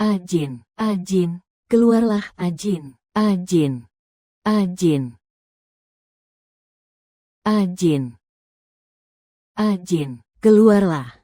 Ajin, Ajin, keluarlah Ajin, Ajin, Ajin, Ajin, Ajin, keluarlah.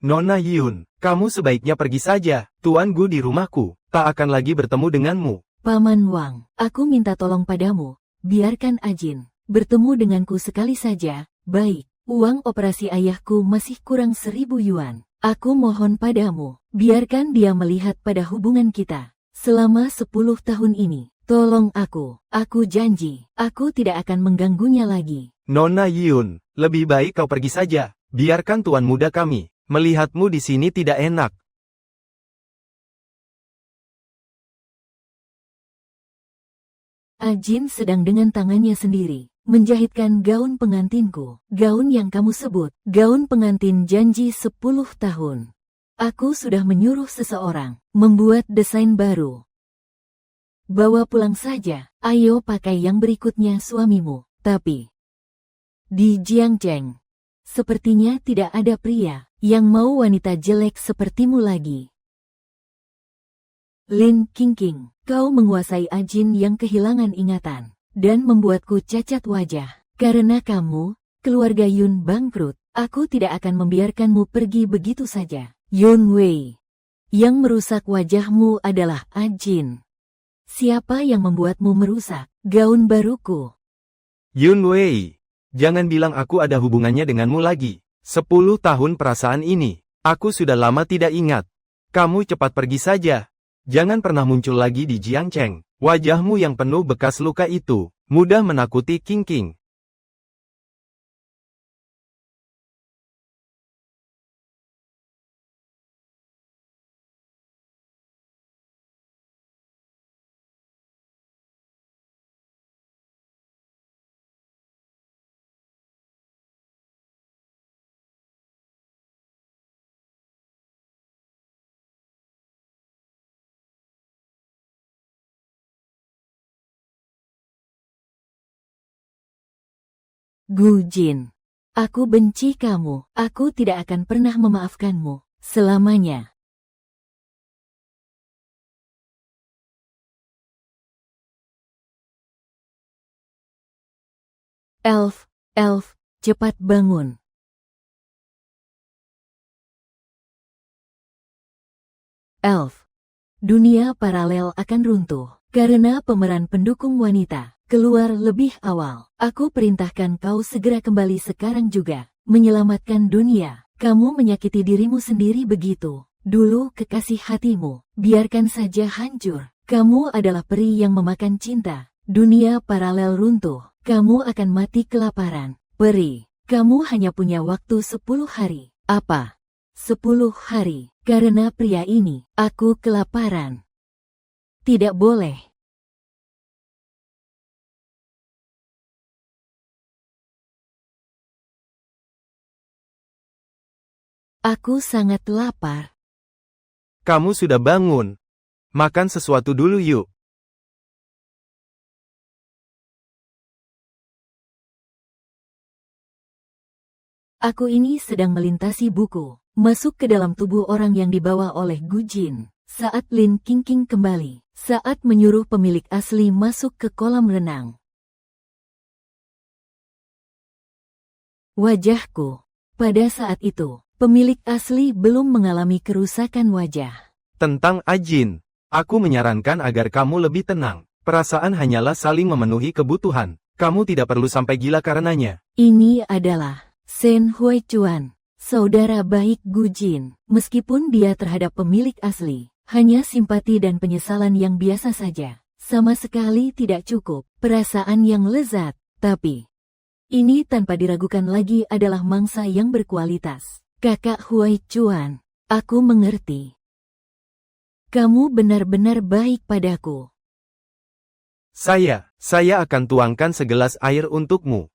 Nona Yun, kamu sebaiknya pergi saja. Tuan Gu di rumahku, tak akan lagi bertemu denganmu. Paman Wang, aku minta tolong padamu, biarkan Ajin bertemu denganku sekali saja. Baik, uang operasi ayahku masih kurang 1.000 yuan. Aku mohon padamu, biarkan dia melihat pada hubungan kita. Selama 10 tahun ini, tolong aku janji, aku tidak akan mengganggunya lagi. Nona Yun, lebih baik kau pergi saja. Biarkan tuan muda kami. Melihatmu di sini tidak enak. Ajin sedang dengan tangannya sendiri menjahitkan gaun pengantinku. Gaun yang kamu sebut, gaun pengantin janji 10 tahun. Aku sudah menyuruh seseorang membuat desain baru. Bawa pulang saja, ayo pakai yang berikutnya suamimu. Tapi di Jiangcheng, sepertinya tidak ada pria yang mau wanita jelek sepertimu lagi. Lin Qingqing, kau menguasai Ajin yang kehilangan ingatan dan membuatku cacat wajah. Karena kamu, keluarga Yun bangkrut, aku tidak akan membiarkanmu pergi begitu saja. Yun Wei, yang merusak wajahmu adalah Ajin. Siapa yang membuatmu merusak gaun baruku? Yun Wei, jangan bilang aku ada hubungannya denganmu lagi. 10 tahun perasaan ini, aku sudah lama tidak ingat. Kamu cepat pergi saja. Jangan pernah muncul lagi di Jiangcheng. Wajahmu yang penuh bekas luka itu, mudah menakuti Qingqing. Gu Jin, aku benci kamu. Aku tidak akan pernah memaafkanmu selamanya. Elf, cepat bangun. Elf, dunia paralel akan runtuh karena pemeran pendukung wanita keluar lebih awal. Aku perintahkan kau segera kembali sekarang juga, menyelamatkan dunia. Kamu menyakiti dirimu sendiri begitu. Dulu kekasih hatimu, biarkan saja hancur. Kamu adalah peri yang memakan cinta. Dunia paralel runtuh, kamu akan mati kelaparan. Peri, kamu hanya punya waktu 10 hari. Apa? 10 hari, karena pria ini, aku kelaparan. Tidak boleh. Aku sangat lapar. Kamu sudah bangun. Makan sesuatu dulu yuk. Aku ini sedang melintasi buku, masuk ke dalam tubuh orang yang dibawa oleh Gu Jin. Saat Lin Qingqing kembali, saat menyuruh pemilik asli masuk ke kolam renang. Wajahku. Pada saat itu, pemilik asli belum mengalami kerusakan wajah. Tentang Ajin, aku menyarankan agar kamu lebih tenang. Perasaan hanyalah saling memenuhi kebutuhan. Kamu tidak perlu sampai gila karenanya. Ini adalah Shen Huichuan, saudara baik Gu Jin. Meskipun dia terhadap pemilik asli, hanya simpati dan penyesalan yang biasa saja. Sama sekali tidak cukup, perasaan yang lezat, tapi ini tanpa diragukan lagi adalah mangsa yang berkualitas. Kakak Huichuan, aku mengerti. Kamu benar-benar baik padaku. Saya akan tuangkan segelas air untukmu.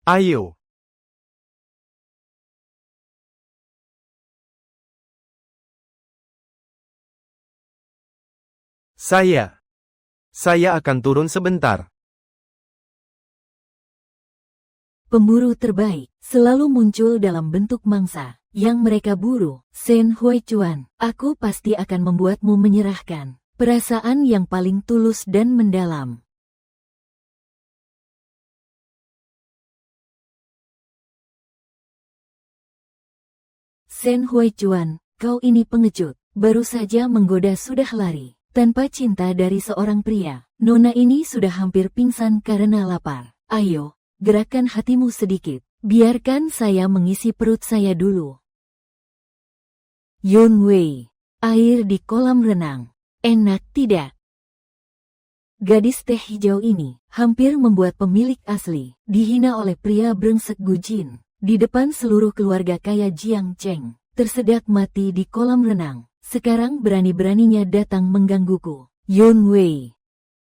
Ayo. Saya akan turun sebentar. Pemburu terbaik selalu muncul dalam bentuk mangsa yang mereka buru. Shen Huichuan, aku pasti akan membuatmu menyerahkan perasaan yang paling tulus dan mendalam. Shen Huichuan, kau ini pengecut. Baru saja menggoda sudah lari. Tanpa cinta dari seorang pria, nona ini sudah hampir pingsan karena lapar. Ayo, gerakkan hatimu sedikit. Biarkan saya mengisi perut saya dulu. Yun Wei, air di kolam renang. Enak tidak? Gadis teh hijau ini hampir membuat pemilik asli dihina oleh pria brengsek Gu Jin. Di depan seluruh keluarga kaya Jiang Cheng, tersedak mati di kolam renang. Sekarang berani-beraninya datang menggangguku. Yun Wei.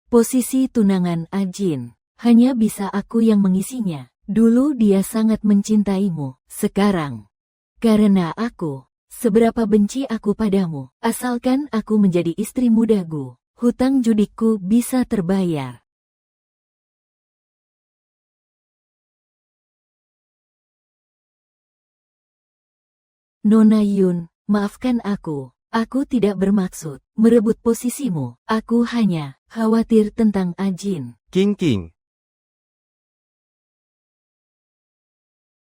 Posisi tunangan Ajin. Hanya bisa aku yang mengisinya. Dulu dia sangat mencintaimu. Sekarang, karena aku, seberapa benci aku padamu. Asalkan aku menjadi istri mudaku, hutang judiku bisa terbayar. Nona Yun, maafkan aku. Aku tidak bermaksud merebut posisimu. Aku hanya khawatir tentang Ajin. King.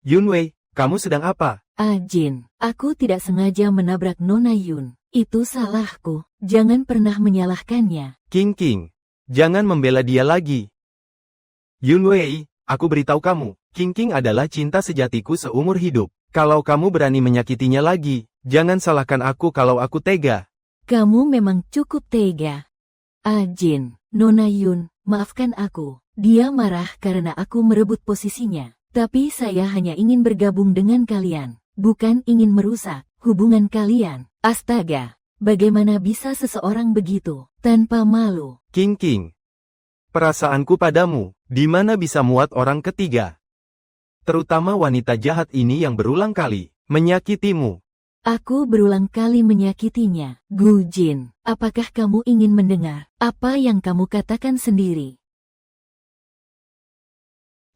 Yun Wei, kamu sedang apa? Ajin, aku tidak sengaja menabrak Nona Yun. Itu salahku. Jangan pernah menyalahkannya. King, jangan membela dia lagi. Yun Wei, aku beritahu kamu, King adalah cinta sejatiku seumur hidup. Kalau kamu berani menyakitinya lagi, jangan salahkan aku kalau aku tega. Kamu memang cukup tega. Ajin, Nona Yun, maafkan aku. Dia marah karena aku merebut posisinya. Tapi saya hanya ingin bergabung dengan kalian, bukan ingin merusak hubungan kalian. Astaga, bagaimana bisa seseorang begitu, tanpa malu? King, perasaanku padamu, di mana bisa muat orang ketiga? Terutama wanita jahat ini yang berulang kali menyakitimu. Aku berulang kali menyakitinya. Gu Jin, apakah kamu ingin mendengar apa yang kamu katakan sendiri?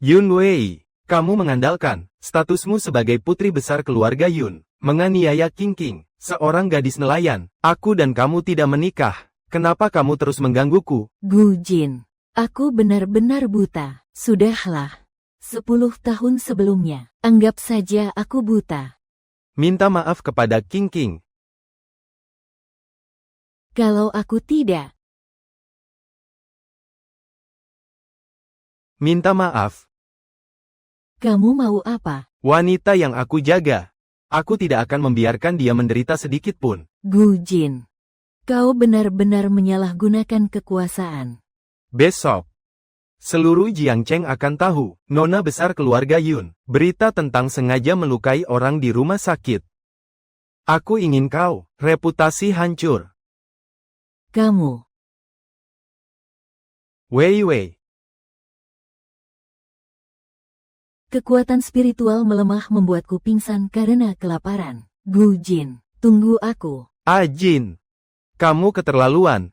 Yun Wei, kamu mengandalkan statusmu sebagai putri besar keluarga Yun, menganiaya King, seorang gadis nelayan. Aku dan kamu tidak menikah. Kenapa kamu terus menggangguku? Gu Jin, aku benar-benar buta. Sudahlah. 10 tahun sebelumnya, anggap saja aku buta. Minta maaf kepada King. Kalau aku tidak, minta maaf. kamu mau apa? Wanita yang aku jaga. Aku tidak akan membiarkan dia menderita sedikit pun. Gu Jin, kau benar-benar menyalahgunakan kekuasaan. Besok, seluruh Jiang Cheng akan tahu, nona besar keluarga Yun, berita tentang sengaja melukai orang di rumah sakit. Aku ingin kau, reputasi hancur. Kamu, Wei. kekuatan spiritual melemah membuatku pingsan karena kelaparan. Gu Jin, tunggu aku. Ajin, kamu keterlaluan.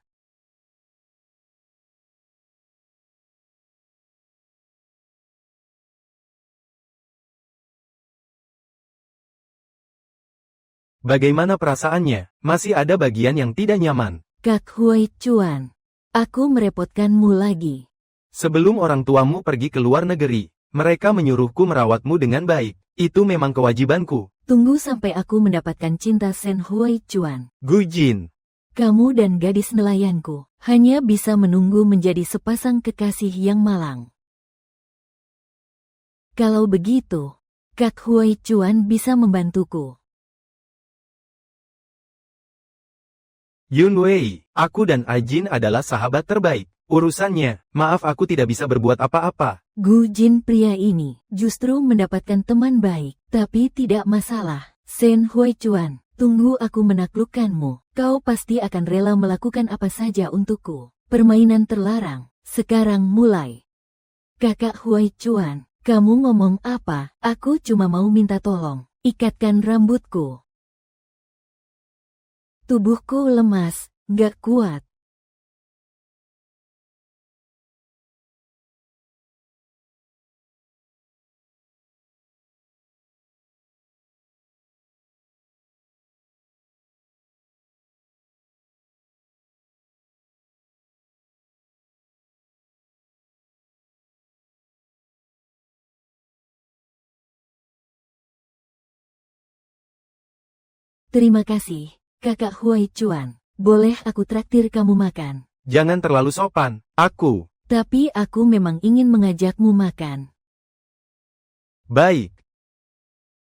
Bagaimana perasaannya? Masih ada bagian yang tidak nyaman. Kak Huichuan, aku merepotkanmu lagi. Sebelum orang tuamu pergi ke luar negeri, mereka menyuruhku merawatmu dengan baik. Itu memang kewajibanku. Tunggu sampai aku mendapatkan cinta Shen Huichuan. Gu Jin, Kamu dan gadis nelayanku hanya bisa menunggu menjadi sepasang kekasih yang malang. Kalau begitu, Kak Huichuan bisa membantuku. Yun Wei, aku dan Ajin adalah sahabat terbaik. Urusannya, maaf aku tidak bisa berbuat apa-apa. Gu Jin pria ini justru mendapatkan teman baik, tapi tidak masalah. Shen Huichuan, tunggu aku menaklukkanmu. Kau pasti akan rela melakukan apa saja untukku. Permainan terlarang, sekarang mulai. Kakak Huichuan, kamu ngomong apa? Aku cuma mau minta tolong, ikatkan rambutku. Tubuhku lemas, gak kuat. Terima kasih, Kakak Huai Chuan. Boleh aku traktir kamu makan? Jangan terlalu sopan, aku. Tapi aku memang ingin mengajakmu makan. Baik.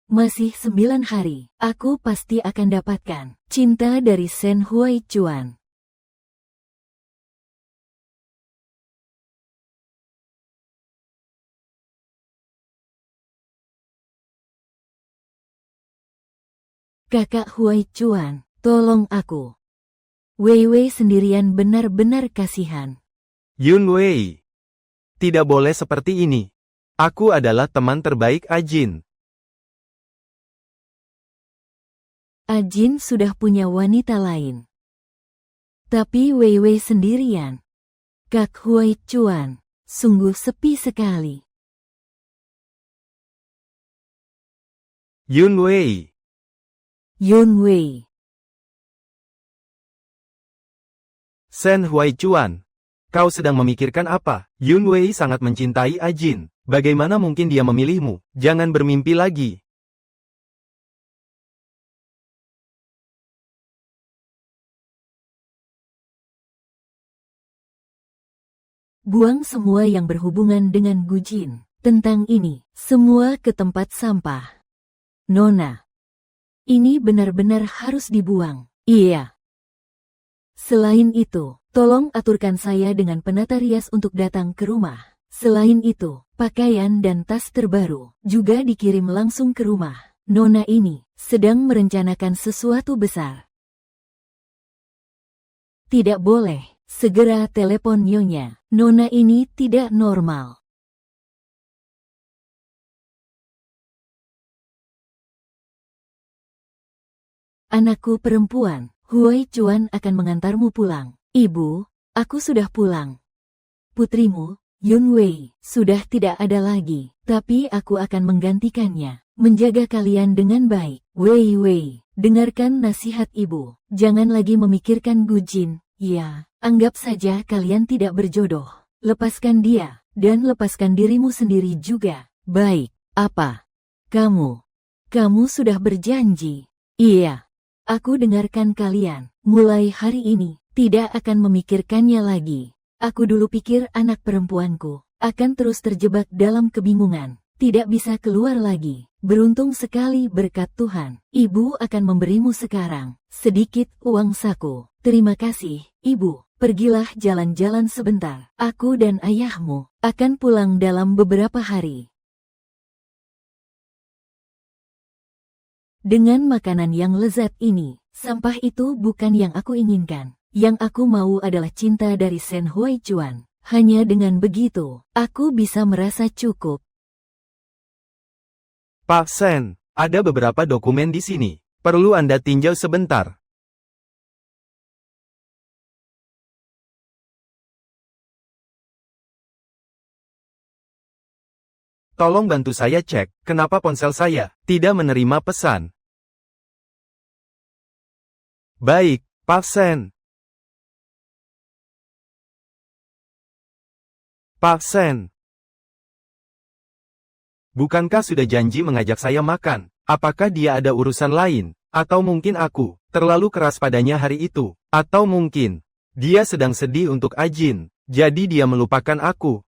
Masih 9 hari, aku pasti akan dapatkan cinta dari Shen Huai Chuan. Kakak Huai Chuan, tolong aku. Wei Wei sendirian benar-benar kasihan. Yun Wei. Tidak boleh seperti ini. Aku adalah teman terbaik Ajin. Ajin sudah punya wanita lain. Tapi Wei Wei sendirian. Kak Huai Chuan, sungguh sepi sekali. Yun Wei. Yun Wei. Shen Huai Chuan. Kau sedang memikirkan apa? Yun Wei sangat mencintai Ajin. Bagaimana mungkin dia memilihmu? Jangan bermimpi lagi. Buang semua yang berhubungan dengan Gujin. Tentang ini, semua ke tempat sampah. Nona. Ini benar-benar harus dibuang. Iya. Selain itu, tolong aturkan saya dengan penata rias untuk datang ke rumah. Selain itu, pakaian dan tas terbaru juga dikirim langsung ke rumah. Nona ini sedang merencanakan sesuatu besar. Tidak boleh. Segera telepon nyonya. Nona ini tidak normal. Anakku perempuan, Huai Chuan akan mengantarmu pulang. Ibu, aku sudah pulang. Putrimu, Yun Wei, sudah tidak ada lagi, tapi aku akan menggantikannya. Menjaga kalian dengan baik. Wei Wei, dengarkan nasihat ibu. Jangan lagi memikirkan Gujin. Ya, anggap saja kalian tidak berjodoh. Lepaskan dia, dan lepaskan dirimu sendiri juga. Baik, apa? Kamu sudah berjanji. Iya. Aku dengarkan kalian. Mulai hari ini, tidak akan memikirkannya lagi. Aku dulu pikir anak perempuanku akan terus terjebak dalam kebingungan. Tidak bisa keluar lagi. Beruntung sekali berkat Tuhan. Ibu akan memberimu sekarang sedikit uang saku. Terima kasih, Ibu. Pergilah jalan-jalan sebentar. Aku dan ayahmu akan pulang dalam beberapa hari. Dengan makanan yang lezat ini, sampah itu bukan yang aku inginkan. Yang aku mau adalah cinta dari Shen Huai Chuan. Hanya dengan begitu, aku bisa merasa cukup. Pak Shen, ada beberapa dokumen di sini. Perlu Anda tinjau sebentar. Tolong bantu saya cek, kenapa ponsel saya tidak menerima pesan. Baik, Pak Shen. Pak Shen. Bukankah sudah janji mengajak saya makan? Apakah dia ada urusan lain? Atau mungkin aku terlalu keras padanya hari itu? Atau mungkin dia sedang sedih untuk Ajin, jadi dia melupakan aku?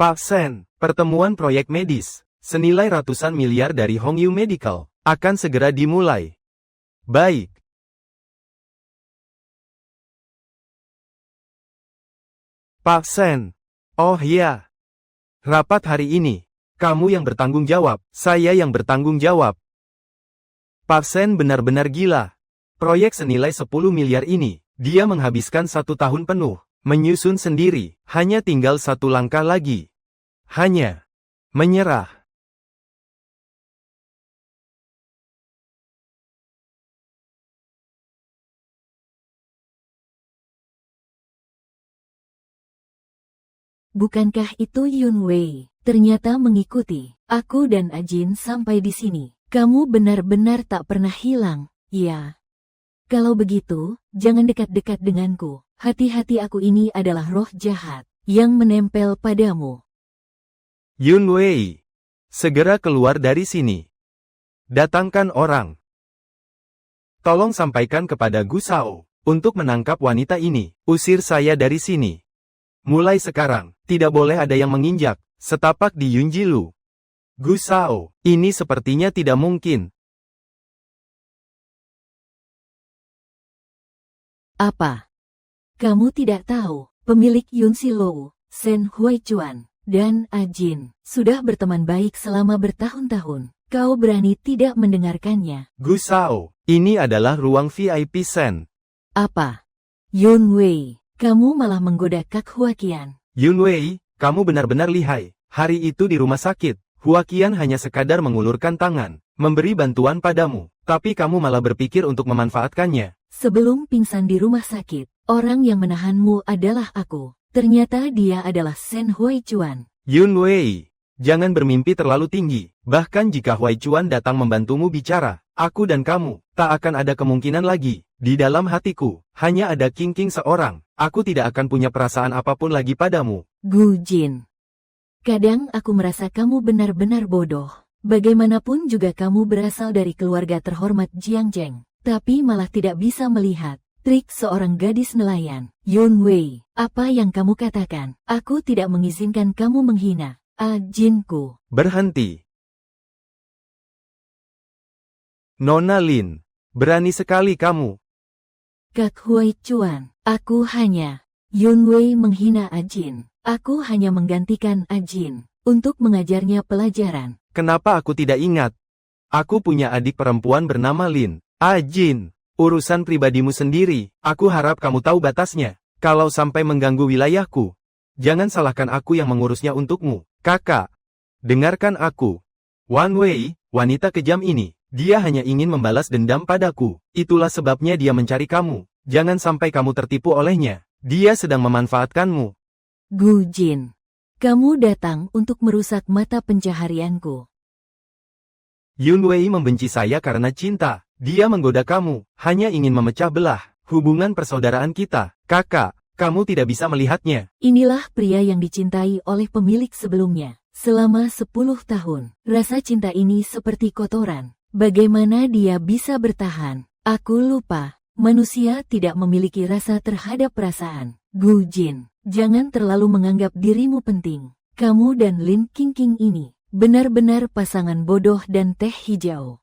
Pak Shen, pertemuan proyek medis senilai ratusan miliar dari Hongyu Medical akan segera dimulai. Baik. Pak Shen. Oh ya. Rapat hari ini. Kamu yang bertanggung jawab, saya yang bertanggung jawab. Pak Shen benar-benar gila. Proyek senilai 10 miliar ini, dia menghabiskan 1 tahun penuh, menyusun sendiri, hanya tinggal 1 langkah lagi. Hanya menyerah. Bukankah itu Yun Wei? Ternyata mengikuti aku dan Ajin sampai di sini. Kamu benar-benar tak pernah hilang, ya. Kalau begitu, jangan dekat-dekat denganku. Hati-hati, aku ini adalah roh jahat yang menempel padamu. Yun Wei, segera keluar dari sini. Datangkan orang. Tolong sampaikan kepada Gu Shao untuk menangkap wanita ini. Usir saya dari sini. Mulai sekarang, tidak boleh ada yang menginjak setapak di Yunjilu. Gu Shao, ini sepertinya tidak mungkin. Apa? Kamu tidak tahu, pemilik Yunjilu, Shen Huaichuan, dan Ajin, sudah berteman baik selama bertahun-tahun. Kau berani tidak mendengarkannya? Gu Shao, ini adalah ruang VIP Shen. Apa? Yun Wei, kamu malah menggoda Kak Huaqian. Yun Wei, kamu benar-benar lihai. Hari itu di rumah sakit, Huaqian hanya sekadar mengulurkan tangan, memberi bantuan padamu, tapi kamu malah berpikir untuk memanfaatkannya. Sebelum pingsan di rumah sakit, orang yang menahanmu adalah aku. Ternyata dia adalah Shen Huaichuan. Yun Wei, jangan bermimpi terlalu tinggi. Bahkan jika Huaichuan datang membantumu bicara, aku dan kamu tak akan ada kemungkinan lagi. Di dalam hatiku, hanya ada King seorang. Aku tidak akan punya perasaan apapun lagi padamu. Gu Jin. Kadang aku merasa kamu benar-benar bodoh. Bagaimanapun juga kamu berasal dari keluarga terhormat Jiangjeng, tapi malah tidak bisa melihat trik seorang gadis nelayan. Yun Wei, apa yang kamu katakan? Aku tidak mengizinkan kamu menghina Ajinku. Berhenti. Nona Lin, berani sekali kamu. Kak Huaichuan, aku hanya... Yun Wei menghina Ajin. Aku hanya menggantikan Ajin untuk mengajarnya pelajaran. Kenapa aku tidak ingat? Aku punya adik perempuan bernama Lin. Ajin, urusan pribadimu sendiri. Aku harap kamu tahu batasnya. Kalau sampai mengganggu wilayahku, jangan salahkan aku yang mengurusnya untukmu. Kakak, dengarkan aku. Wan Wei, wanita kejam ini, dia hanya ingin membalas dendam padaku. Itulah sebabnya dia mencari kamu. Jangan sampai kamu tertipu olehnya. Dia sedang memanfaatkanmu. Gu Jin, kamu datang untuk merusak mata pencaharianku. Yun Wei membenci saya karena cinta. Dia menggoda kamu, hanya ingin memecah belah hubungan persaudaraan kita. Kakak, kamu tidak bisa melihatnya. Inilah pria yang dicintai oleh pemilik sebelumnya. Selama 10 tahun, rasa cinta ini seperti kotoran. Bagaimana dia bisa bertahan? Aku lupa, manusia tidak memiliki rasa terhadap perasaan. Gu Jin, jangan terlalu menganggap dirimu penting. Kamu dan Lin Qingqing ini benar-benar pasangan bodoh dan teh hijau.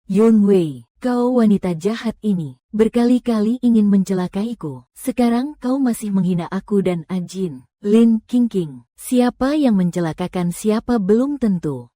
Yun Wei, kau wanita jahat ini, berkali-kali ingin mencelakaiku. Sekarang kau masih menghina aku dan Ajin. Lin Qingqing, siapa yang mencelakakan siapa belum tentu.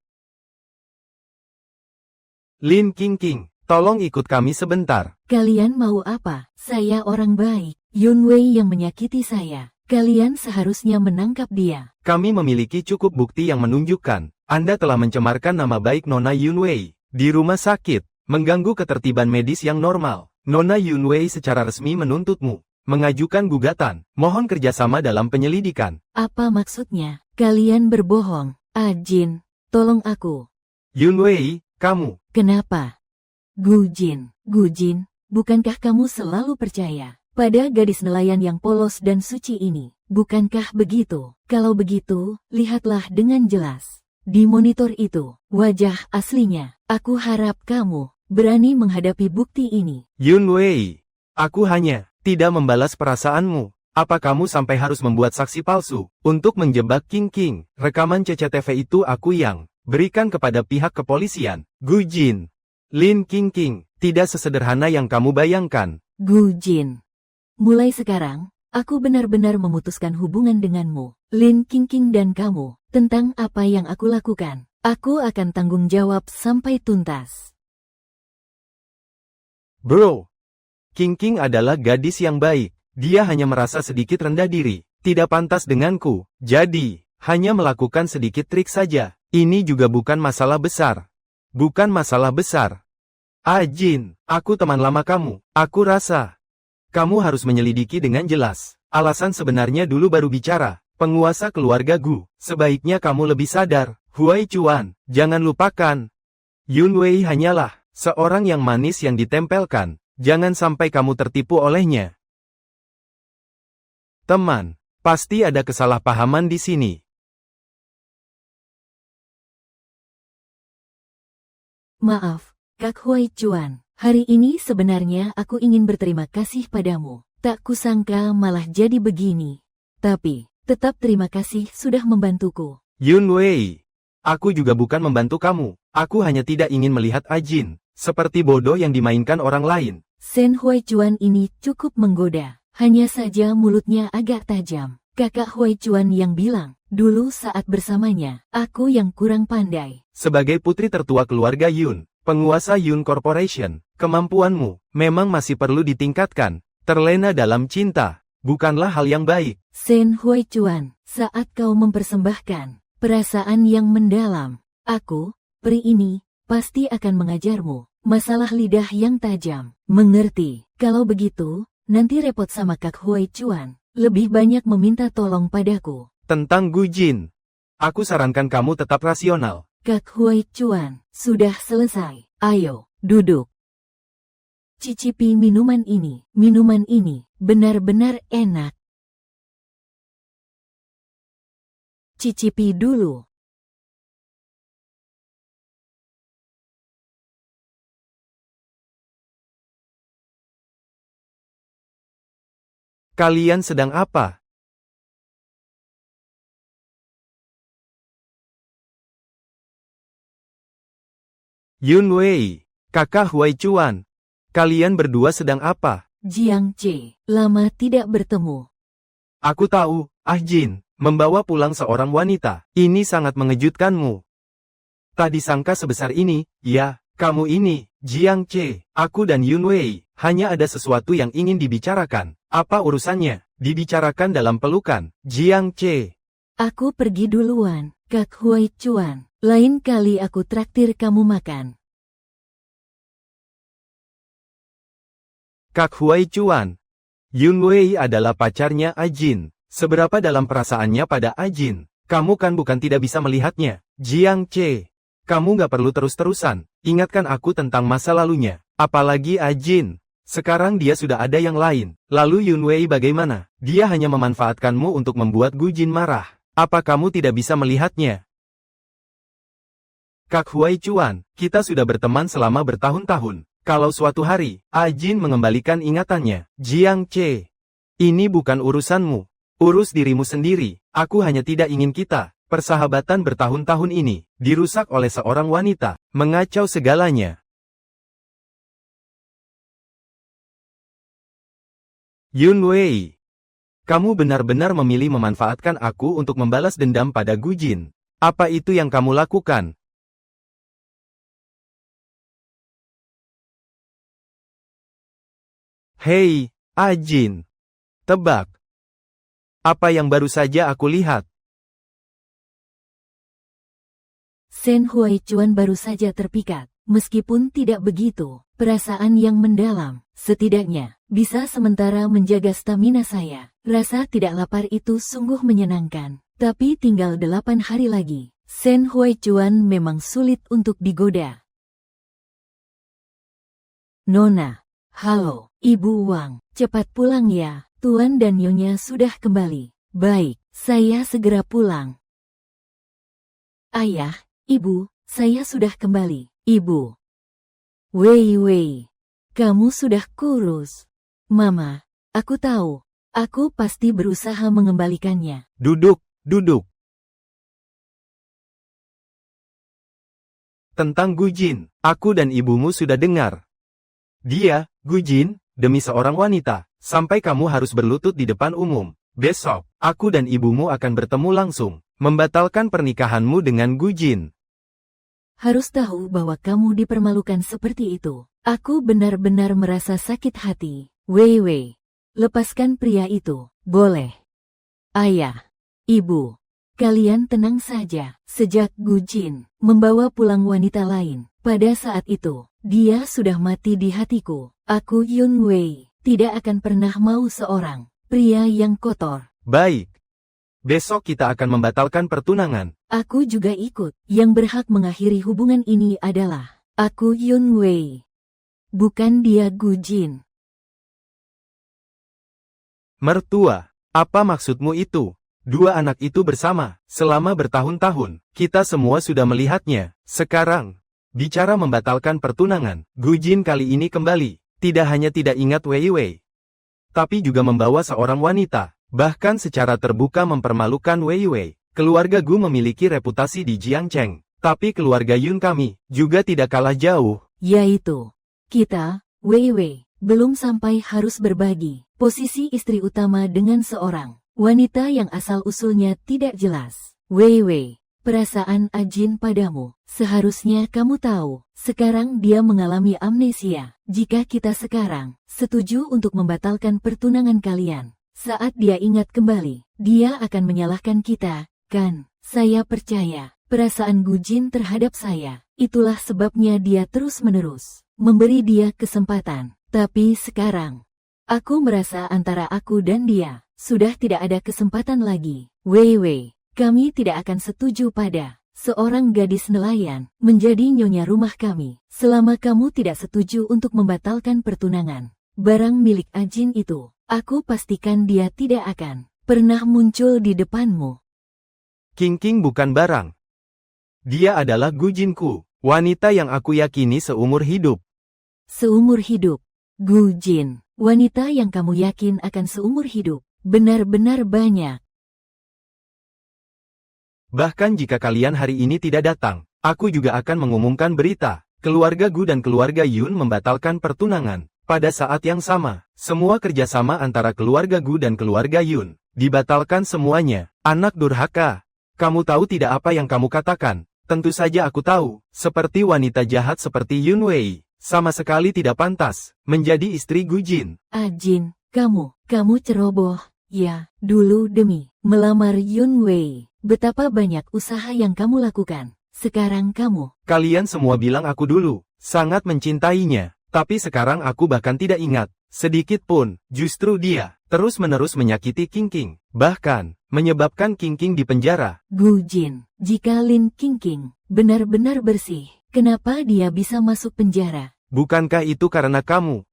Lin Qingqing, tolong ikut kami sebentar. Kalian mau apa? Saya orang baik. Yun Wei yang menyakiti saya. Kalian seharusnya menangkap dia. Kami memiliki cukup bukti yang menunjukkan Anda telah mencemarkan nama baik Nona Yun Wei di rumah sakit, mengganggu ketertiban medis yang normal. Nona Yun Wei secara resmi menuntutmu mengajukan gugatan, mohon kerjasama dalam penyelidikan. Apa maksudnya? Kalian berbohong. Ajin, tolong aku. Yun Wei, kamu. Kenapa? Gu Jin, bukankah kamu selalu percaya pada gadis nelayan yang polos dan suci ini? Bukankah begitu? Kalau begitu, lihatlah dengan jelas. Di monitor itu, wajah aslinya. Aku harap kamu berani menghadapi bukti ini. Yun Wei, aku hanya tidak membalas perasaanmu. Apa kamu sampai harus membuat saksi palsu untuk menjebak Qingqing? Rekaman CCTV itu aku yang berikan kepada pihak kepolisian. Gu Jin, Lin Qingqing, tidak sesederhana yang kamu bayangkan. Gu Jin, mulai sekarang, aku benar-benar memutuskan hubungan denganmu, Lin Qingqing dan kamu, tentang apa yang aku lakukan. Aku akan tanggung jawab sampai tuntas. Bro, Qingqing adalah gadis yang baik. Dia hanya merasa sedikit rendah diri, tidak pantas denganku. Jadi, hanya melakukan sedikit trik saja. Ini juga bukan masalah besar. Bukan masalah besar. Ajin, aku teman lama kamu. Aku rasa kamu harus menyelidiki dengan jelas. Alasan sebenarnya dulu baru bicara. Penguasa keluarga Gu, sebaiknya kamu lebih sadar. Huaichuan, jangan lupakan. Yun Wei hanyalah seorang yang manis yang ditempelkan Jangan sampai kamu tertipu olehnya. Teman, pasti ada kesalahpahaman di sini. Maaf, Kak Huai Chuan. Hari ini sebenarnya aku ingin berterima kasih padamu. Tak kusangka malah jadi begini. Tapi, tetap terima kasih sudah membantuku. Yun Wei, aku juga bukan membantu kamu. Aku hanya tidak ingin melihat Ajin seperti bodoh yang dimainkan orang lain. Sen Huai Chuan ini cukup menggoda. Hanya saja mulutnya agak tajam. Kakak Huai Chuan yang bilang, dulu saat bersamanya, aku yang kurang pandai. Sebagai putri tertua keluarga Yun, penguasa Yun Corporation, kemampuanmu memang masih perlu ditingkatkan. Terlena dalam cinta, bukanlah hal yang baik. Sen Huai Chuan, saat kau mempersembahkan perasaan yang mendalam, aku, peri ini, pasti akan mengajarmu masalah lidah yang tajam. Mengerti? Kalau begitu, nanti repot sama Kak Huai Chuan. Lebih banyak meminta tolong padaku. Tentang Gujin, aku sarankan kamu tetap rasional. Kak Huai Chuan, sudah selesai. Ayo, duduk. Cicipi minuman ini. Minuman ini benar-benar enak. Cicipi dulu. Kalian sedang apa? Yun Wei, kakak Huai Chuan, kalian berdua sedang apa? Jiang Che, lama tidak bertemu. Aku tahu, Jin, membawa pulang seorang wanita. Ini sangat mengejutkanmu. Tak disangka sebesar ini, ya, kamu ini, Jiang Che. Aku dan Yun Wei, hanya ada sesuatu yang ingin dibicarakan. Apa urusannya? Dibicarakan dalam pelukan, Jiang Che. Aku pergi duluan, Kak Huai Chuan. Lain kali aku traktir kamu makan. Kak Huai Chuan. Yun Wei adalah pacarnya Jin. Seberapa dalam perasaannya pada Jin? Kamu kan bukan tidak bisa melihatnya. Jiang Che. Kamu gak perlu terus-terusan. Ingatkan aku tentang masa lalunya. Apalagi Jin. Sekarang dia sudah ada yang lain. Lalu Yun Wei bagaimana? Dia hanya memanfaatkanmu untuk membuat Gujin marah. Apa kamu tidak bisa melihatnya? Kak Huai Chuan, kita sudah berteman selama bertahun-tahun. Kalau suatu hari, Jin mengembalikan ingatannya, Jiang Che. Ini bukan urusanmu. Urus dirimu sendiri. Aku hanya tidak ingin kita, persahabatan bertahun-tahun ini, dirusak oleh seorang wanita, mengacau segalanya. Yun Wei, kamu benar-benar memilih memanfaatkan aku untuk membalas dendam pada Gujin. Apa itu yang kamu lakukan? Hei, Jin. Tebak. Apa yang baru saja aku lihat? Sen Huai Chuan baru saja terpikat. Meskipun tidak begitu, perasaan yang mendalam, setidaknya, bisa sementara menjaga stamina saya. Rasa tidak lapar itu sungguh menyenangkan. Tapi tinggal 8 hari lagi. Sen Huai Chuan memang sulit untuk digoda. Nona, halo, Ibu Wang, cepat pulang ya. Tuan dan Nyonya sudah kembali. Baik, saya segera pulang. Ayah, Ibu, saya sudah kembali. Ibu. Wei, kamu sudah kurus. Mama, aku tahu. Aku pasti berusaha mengembalikannya. Duduk. Tentang Gujin, aku dan ibumu sudah dengar. Dia, Gujin, demi seorang wanita, sampai kamu harus berlutut di depan umum. Besok, aku dan ibumu akan bertemu langsung, membatalkan pernikahanmu dengan Gujin. Harus tahu bahwa kamu dipermalukan seperti itu. Aku benar-benar merasa sakit hati. Wei, lepaskan pria itu, boleh. Ayah, Ibu, kalian tenang saja. Sejak Gujin membawa pulang wanita lain, pada saat itu, dia sudah mati di hatiku. Aku Yun Wei, tidak akan pernah mau seorang pria yang kotor. Baik. Besok kita akan membatalkan pertunangan. Aku juga ikut. Yang berhak mengakhiri hubungan ini adalah aku Yun Wei. bukan dia Gu Jin. Mertua, apa maksudmu itu? Dua anak itu bersama, selama bertahun-tahun, kita semua sudah melihatnya. Sekarang, bicara membatalkan pertunangan, Gu Jin kali ini kembali, tidak hanya tidak ingat Wei Wei, tapi juga membawa seorang wanita, bahkan secara terbuka mempermalukan Wei Wei. Keluarga Gu memiliki reputasi di Jiangcheng, tapi keluarga Yun kami, juga tidak kalah jauh. Yaitu, kita, Wei Wei, belum sampai harus berbagi posisi istri utama dengan seorang wanita yang asal-usulnya tidak jelas. Wei Wei, perasaan Ajin padamu, seharusnya kamu tahu, sekarang dia mengalami amnesia. Jika kita sekarang setuju untuk membatalkan pertunangan kalian, saat dia ingat kembali, dia akan menyalahkan kita, kan? Saya percaya, perasaan Gu Jin terhadap saya, itulah sebabnya dia terus-menerus memberi dia kesempatan. Tapi sekarang, aku merasa antara aku dan dia sudah tidak ada kesempatan lagi. Wei Wei, kami tidak akan setuju pada seorang gadis nelayan menjadi nyonya rumah kami, selama kamu tidak setuju untuk membatalkan pertunangan. Barang milik Ajin itu, aku pastikan dia tidak akan pernah muncul di depanmu. King bukan barang. Dia adalah Gu Jinku, wanita yang aku yakini seumur hidup. Seumur hidup, Gu Jin, wanita yang kamu yakin akan seumur hidup, benar-benar banyak. Bahkan jika kalian hari ini tidak datang, aku juga akan mengumumkan berita, keluarga Gu dan keluarga Yun membatalkan pertunangan. Pada saat yang sama, semua kerjasama antara keluarga Gu dan keluarga Yun dibatalkan semuanya. Anak durhaka, kamu tahu tidak apa yang kamu katakan? Tentu saja aku tahu, seperti wanita jahat seperti Yun Wei, sama sekali tidak pantas menjadi istri Gu Jin. Ajin, kamu ceroboh. Ya, dulu demi melamar Yun Wei, betapa banyak usaha yang kamu lakukan. Sekarang kamu. Kalian semua bilang aku dulu sangat mencintainya, tapi sekarang aku bahkan tidak ingat sedikit pun. Justru dia terus-menerus menyakiti King, bahkan menyebabkan King di penjara. Gu Jin, jika Lin King benar-benar bersih, kenapa dia bisa masuk penjara? Bukankah itu karena kamu?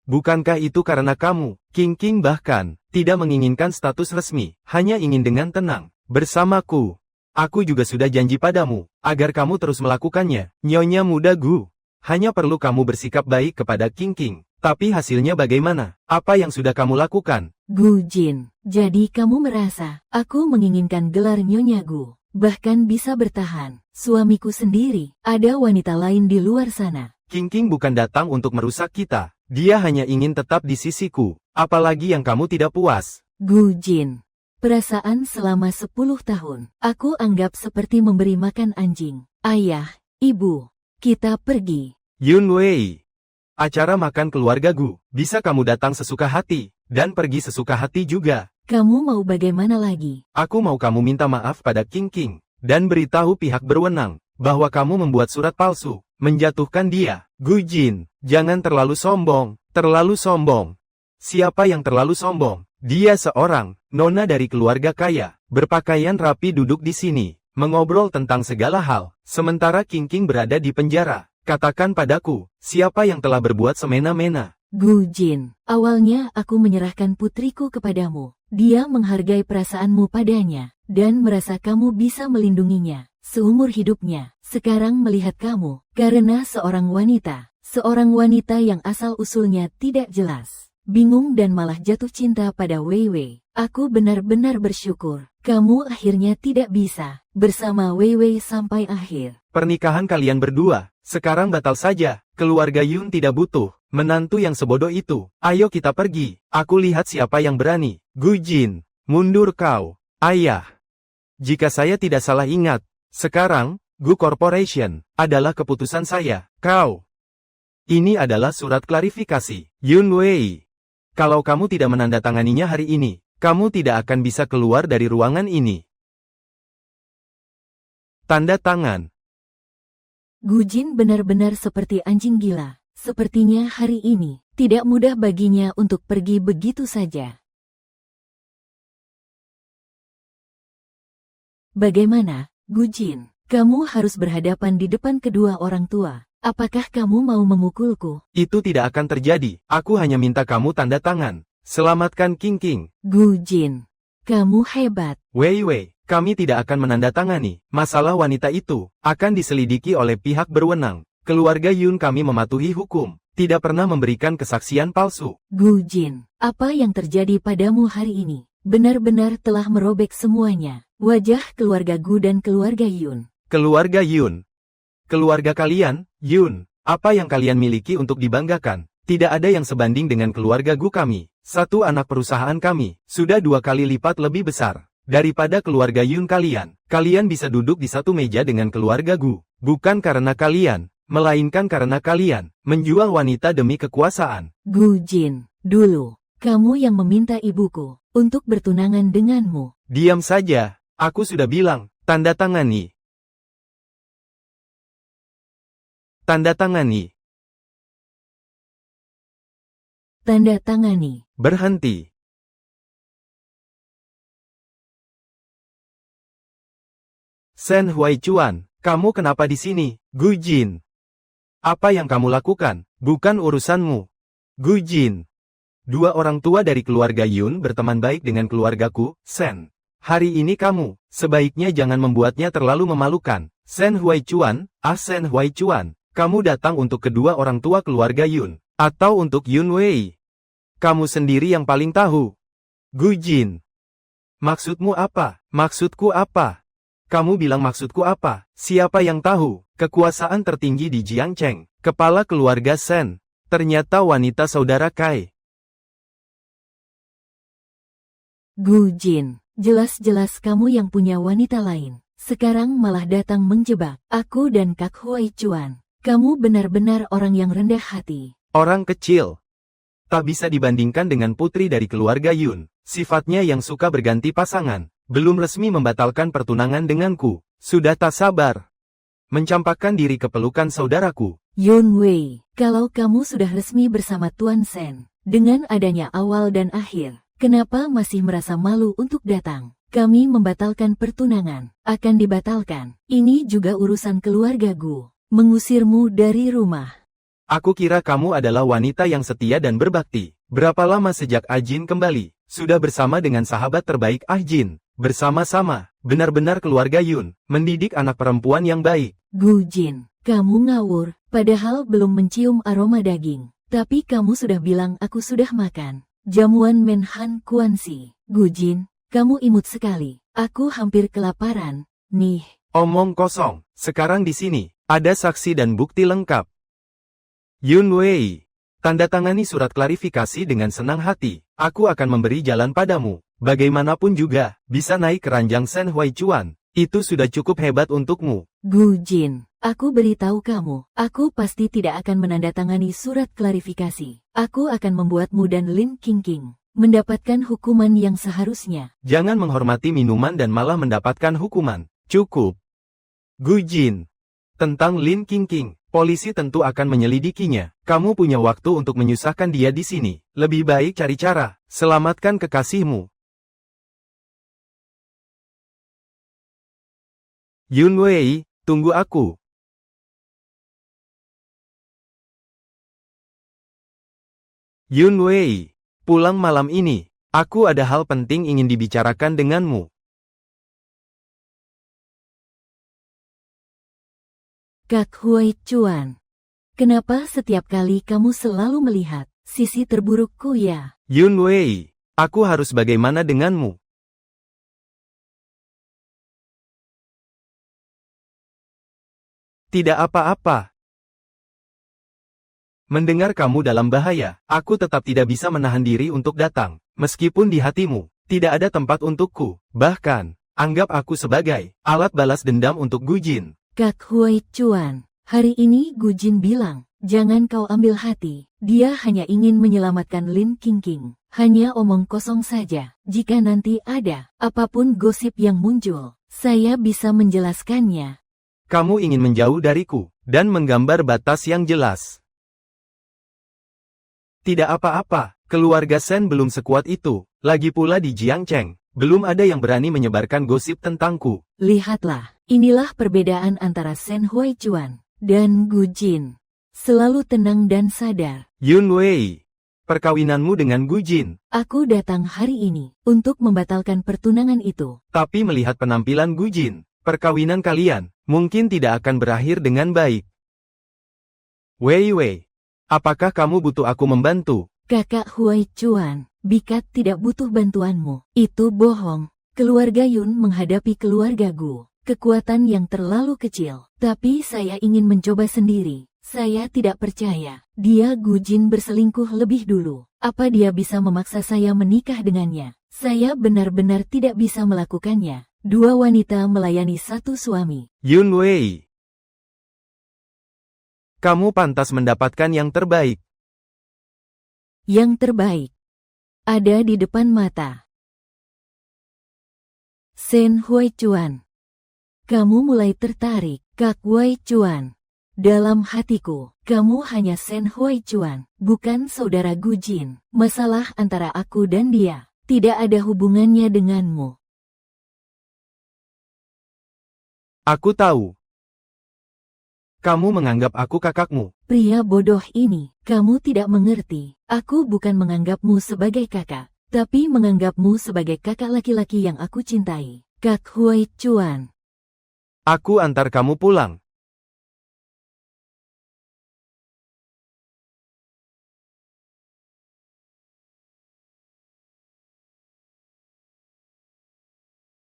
Bukankah itu karena kamu, King bahkan tidak menginginkan status resmi, hanya ingin dengan tenang bersamaku. Aku juga sudah janji padamu, agar kamu terus melakukannya, Nyonya muda Gu. Hanya perlu kamu bersikap baik kepada King. Tapi hasilnya bagaimana? Apa yang sudah kamu lakukan? Gu Jin, jadi kamu merasa aku menginginkan gelar Nyonya Gu, bahkan bisa bertahan. Suamiku sendiri, ada wanita lain di luar sana. King bukan datang untuk merusak kita. Dia hanya ingin tetap di sisiku. Apalagi yang kamu tidak puas? Gu Jin, perasaan selama 10 tahun, aku anggap seperti memberi makan anjing. Ayah, ibu, kita pergi. Yun Wei, acara makan keluarga Gu, bisa kamu datang sesuka hati, dan pergi sesuka hati juga. Kamu mau bagaimana lagi? Aku mau kamu minta maaf pada King, dan beritahu pihak berwenang, bahwa kamu membuat surat palsu, menjatuhkan dia. Gu Jin, jangan terlalu sombong, terlalu sombong. Siapa yang terlalu sombong? Dia seorang nona dari keluarga kaya, berpakaian rapi duduk di sini, mengobrol tentang segala hal, sementara King berada di penjara. Katakan padaku, siapa yang telah berbuat semena-mena? Gu Jin, awalnya aku menyerahkan putriku kepadamu. Dia menghargai perasaanmu padanya, dan merasa kamu bisa melindunginya seumur hidupnya. Sekarang melihat kamu, karena seorang wanita yang asal-usulnya tidak jelas, bingung dan malah jatuh cinta pada Wei Wei. Aku benar-benar bersyukur, kamu akhirnya tidak bisa bersama Wei Wei sampai akhir. Pernikahan kalian berdua, sekarang batal saja. Keluarga Yun tidak butuh menantu yang sebodoh itu. Ayo kita pergi, aku lihat siapa yang berani. Gu Jin, mundur kau. Ayah, jika saya tidak salah ingat, sekarang, Gu Corporation adalah keputusan saya. Kau. Ini adalah surat klarifikasi. Yun Wei. Kalau kamu tidak menandatanganinya hari ini, kamu tidak akan bisa keluar dari ruangan ini. Tanda tangan. Gu Jin benar-benar seperti anjing gila. Sepertinya hari ini tidak mudah baginya untuk pergi begitu saja. Bagaimana, Gu Jin? Kamu harus berhadapan di depan kedua orang tua. Apakah kamu mau memukulku? Itu tidak akan terjadi, aku hanya minta kamu tanda tangan. Selamatkan King King. Gu Jin, kamu hebat. Wei Wei, kami tidak akan menandatangani. Masalah wanita itu akan diselidiki oleh pihak berwenang. Keluarga Yun kami mematuhi hukum, tidak pernah memberikan kesaksian palsu. Gu Jin, apa yang terjadi padamu hari ini? Benar-benar telah merobek semuanya. Wajah keluarga Gu dan keluarga Yun. Keluarga Yun. Keluarga kalian, Yun, apa yang kalian miliki untuk dibanggakan? Tidak ada yang sebanding dengan keluarga Gu kami. Satu anak perusahaan kami, sudah 2 kali lipat lebih besar daripada keluarga Yun kalian. Kalian bisa duduk di satu meja dengan keluarga Gu. Bukan karena kalian, melainkan karena kalian menjual wanita demi kekuasaan. Gu Jin, dulu, kamu yang meminta ibuku untuk bertunangan denganmu. Diam saja, aku sudah bilang, tanda tangani. Tanda tangani. Tanda tangani. Berhenti. Shen Huaichuan, kamu kenapa di sini? Gu Jin. Apa yang kamu lakukan? Bukan urusanmu. Gu Jin. 2 orang tua dari keluarga Yun berteman baik dengan keluargaku, Shen. Hari ini kamu, sebaiknya jangan membuatnya terlalu memalukan. Shen Huaichuan, Shen Huaichuan. Kamu datang untuk kedua orang tua keluarga Yun, atau untuk Yun Wei? Kamu sendiri yang paling tahu. Gu Jin. Maksudmu apa? Maksudku apa? Kamu bilang maksudku apa? Siapa yang tahu? Kekuasaan tertinggi di Jiangcheng, kepala keluarga Shen. Ternyata wanita saudara Kai. Gu Jin, jelas-jelas kamu yang punya wanita lain. Sekarang malah datang menjebak aku dan Kak Huaichuan. Kamu benar-benar orang yang rendah hati. Orang kecil. Tak bisa dibandingkan dengan putri dari keluarga Yun. Sifatnya yang suka berganti pasangan. Belum resmi membatalkan pertunangan denganku. Sudah tak sabar mencampakkan diri ke pelukan saudaraku. Yun Wei, kalau kamu sudah resmi bersama Tuan Shen, dengan adanya awal dan akhir, kenapa masih merasa malu untuk datang? Kami membatalkan pertunangan, akan dibatalkan. Ini juga urusan keluarga Gu. Mengusirmu dari rumah. Aku kira kamu adalah wanita yang setia dan berbakti. Berapa lama sejak Ajin kembali? Sudah bersama dengan sahabat terbaik Ajin. Bersama-sama, benar-benar keluarga Yun, mendidik anak perempuan yang baik. Gu Jin, kamu ngawur, padahal belum mencium aroma daging. Tapi kamu sudah bilang aku sudah makan. Jamuan Menhan Kuansi. Gu Jin, kamu imut sekali. Aku hampir kelaparan. Nih. Omong kosong, sekarang di sini. Ada saksi dan bukti lengkap. Yun Wei, tanda tangani surat klarifikasi dengan senang hati. Aku akan memberi jalan padamu. Bagaimanapun juga, bisa naik ke ranjang Shen Huaichuan. Itu sudah cukup hebat untukmu. Gu Jin, aku beritahu kamu, aku pasti tidak akan menandatangani surat klarifikasi. Aku akan membuatmu dan Lin Qingqing mendapatkan hukuman yang seharusnya. Jangan menghormati minuman dan malah mendapatkan hukuman. Cukup. Gu Jin. Tentang Lin Qingqing, polisi tentu akan menyelidikinya. Kamu punya waktu untuk menyusahkan dia di sini. Lebih baik cari cara. Selamatkan kekasihmu. Yun Wei, tunggu aku. Yun Wei, pulang malam ini. Aku ada hal penting ingin dibicarakan denganmu. Kak Huaichuan, kenapa setiap kali kamu selalu melihat sisi terburukku ya? Yun Wei, aku harus bagaimana denganmu? Tidak apa-apa. Mendengar kamu dalam bahaya, aku tetap tidak bisa menahan diri untuk datang. Meskipun di hatimu, tidak ada tempat untukku. Bahkan, anggap aku sebagai alat balas dendam untuk Gu Jin. Kak Huaichuan, hari ini Gu Jin bilang, jangan kau ambil hati. Dia hanya ingin menyelamatkan Lin Qingqing. Hanya omong kosong saja. Jika nanti ada apapun gosip yang muncul, saya bisa menjelaskannya. Kamu ingin menjauh dariku, dan menggambar batas yang jelas. Tidak apa-apa, keluarga Shen belum sekuat itu. Lagi pula di Jiangcheng, belum ada yang berani menyebarkan gosip tentangku. Lihatlah, inilah perbedaan antara Shen Huaichuan Dan Gu Jin selalu tenang dan sadar. Yun Wei, perkawinanmu dengan Gu Jin. Aku datang hari ini untuk membatalkan pertunangan itu. Tapi melihat penampilan Gu Jin, perkawinan kalian mungkin tidak akan berakhir dengan baik. Wei Wei, apakah kamu butuh aku membantu? Kakak Huai Chuan, Bikat tidak butuh bantuanmu. Itu bohong. Keluarga Yun menghadapi keluarga Gu. Kekuatan yang terlalu kecil. Tapi saya ingin mencoba sendiri. Saya tidak percaya. Dia Gu Jin berselingkuh lebih dulu. Apa dia bisa memaksa saya menikah dengannya? Saya benar-benar tidak bisa melakukannya. Dua wanita melayani satu suami. Yun Wei, kamu pantas mendapatkan yang terbaik. Yang terbaik ada di depan mata. Sen Huai Chuan. Kamu mulai tertarik, Kak Huai Chuan. Dalam hatiku, kamu hanya Sen Huai Chuan, bukan saudara Gu Jin. Masalah antara aku dan dia tidak ada hubungannya denganmu. Aku tahu. Kamu menganggap aku kakakmu. Pria bodoh ini, kamu tidak mengerti. Aku bukan menganggapmu sebagai kakak, tapi menganggapmu sebagai kakak laki-laki yang aku cintai. Kak Huai Chuan. Aku antar kamu pulang.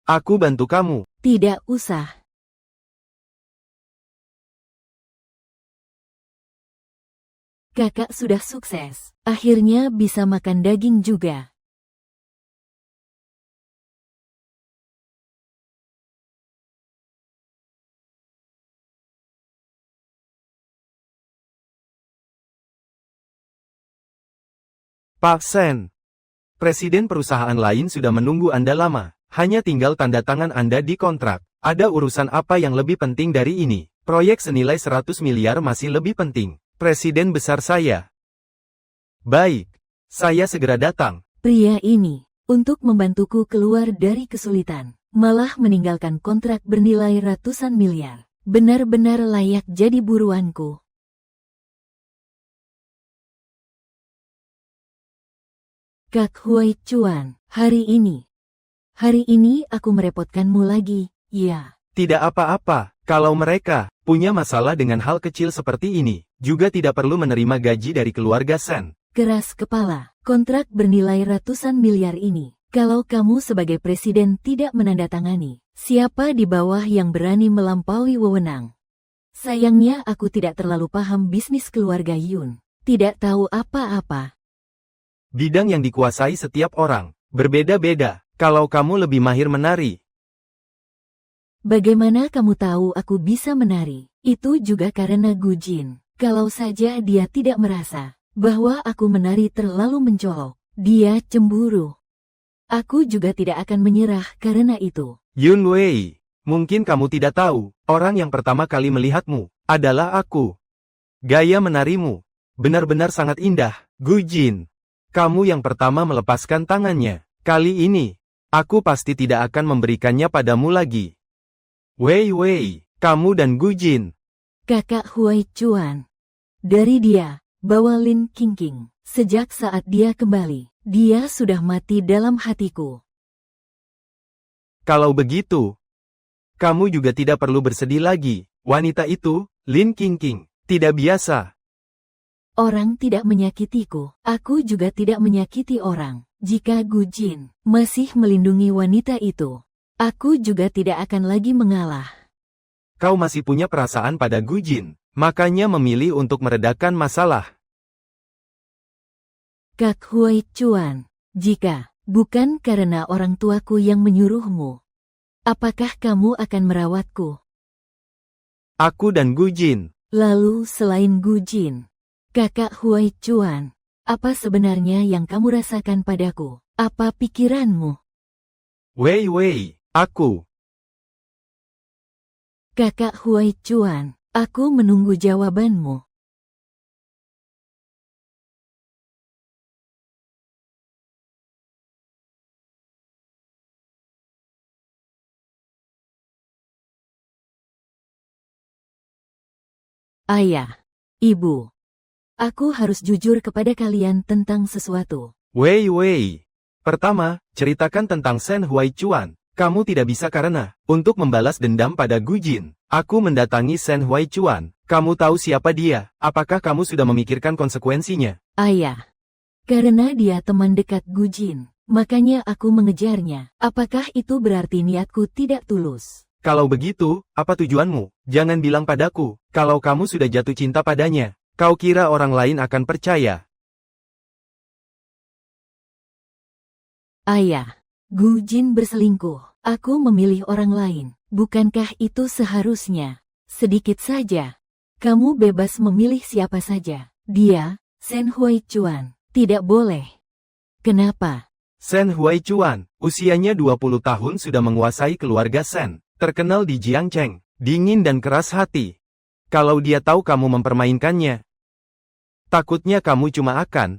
Aku bantu kamu. Tidak usah. Kakak sudah sukses. Akhirnya bisa makan daging juga. Pak Sen, presiden perusahaan lain sudah menunggu Anda lama. Hanya tinggal tanda tangan Anda di kontrak. Ada urusan apa yang lebih penting dari ini? Proyek senilai 100 miliar masih lebih penting. Presiden besar saya. Baik, saya segera datang. Pria ini, untuk membantuku keluar dari kesulitan, malah meninggalkan kontrak bernilai ratusan miliar. Benar-benar layak jadi buruanku. Kak Huai Chuan, hari ini aku merepotkanmu lagi, ya. Tidak apa-apa, kalau mereka punya masalah dengan hal kecil seperti ini, juga tidak perlu menerima gaji dari keluarga Sen. Keras kepala, kontrak bernilai ratusan miliar ini. Kalau kamu sebagai presiden tidak menandatangani, siapa di bawah yang berani melampaui wewenang? Sayangnya aku tidak terlalu paham bisnis keluarga Yun. Tidak tahu apa-apa. Bidang yang dikuasai setiap orang berbeda-beda. Kalau kamu lebih mahir menari. Bagaimana kamu tahu aku bisa menari? Itu juga karena Gu Jin. Kalau saja dia tidak merasa bahwa aku menari terlalu mencolok, dia cemburu. Aku juga tidak akan menyerah karena itu. Yun Wei, mungkin kamu tidak tahu, orang yang pertama kali melihatmu adalah aku. Gaya menarimu benar-benar sangat indah. Gu Jin, kamu yang pertama melepaskan tangannya. Kali ini, aku pasti tidak akan memberikannya padamu lagi. Wei Wei, kamu dan Gu Jin. Kakak Huai Chuan. Dari dia, bawa Lin Qingqing. Sejak saat dia kembali, dia sudah mati dalam hatiku. Kalau begitu, kamu juga tidak perlu bersedih lagi. Wanita itu, Lin Qingqing, tidak biasa. Orang tidak menyakitiku, aku juga tidak menyakiti orang. Jika Gu Jin masih melindungi wanita itu, aku juga tidak akan lagi mengalah. Kau masih punya perasaan pada Gu Jin, makanya memilih untuk meredakan masalah. Kak Huai Chuan, jika bukan karena orang tuaku yang menyuruhmu, apakah kamu akan merawatku? Aku dan Gu Jin. Lalu selain Gu Jin, Kakak Huai Chuan, apa sebenarnya yang kamu rasakan padaku? Apa pikiranmu? Wei Wei, aku. Kakak Huai Chuan, aku menunggu jawabanmu. Ayah, ibu, aku harus jujur kepada kalian tentang sesuatu. Wei. Pertama, ceritakan tentang Shen Huaichuan. Kamu tidak bisa karena, untuk membalas dendam pada Gu Jin. Aku mendatangi Shen Huaichuan. Kamu tahu siapa dia? Apakah kamu sudah memikirkan konsekuensinya? Ayah, karena dia teman dekat Gu Jin, makanya aku mengejarnya. Apakah itu berarti niatku tidak tulus? Kalau begitu, apa tujuanmu? Jangan bilang padaku, kalau kamu sudah jatuh cinta padanya. Kau kira orang lain akan percaya? Ayah, Gu Jin berselingkuh. Aku memilih orang lain. Bukankah itu seharusnya? Sedikit saja. Kamu bebas memilih siapa saja. Dia, Shen Huaichuan, tidak boleh. Kenapa? Shen Huaichuan, usianya 20 tahun sudah menguasai keluarga Shen. Terkenal di Jiangcheng, dingin dan keras hati. Kalau dia tahu kamu mempermainkannya, takutnya kamu cuma akan.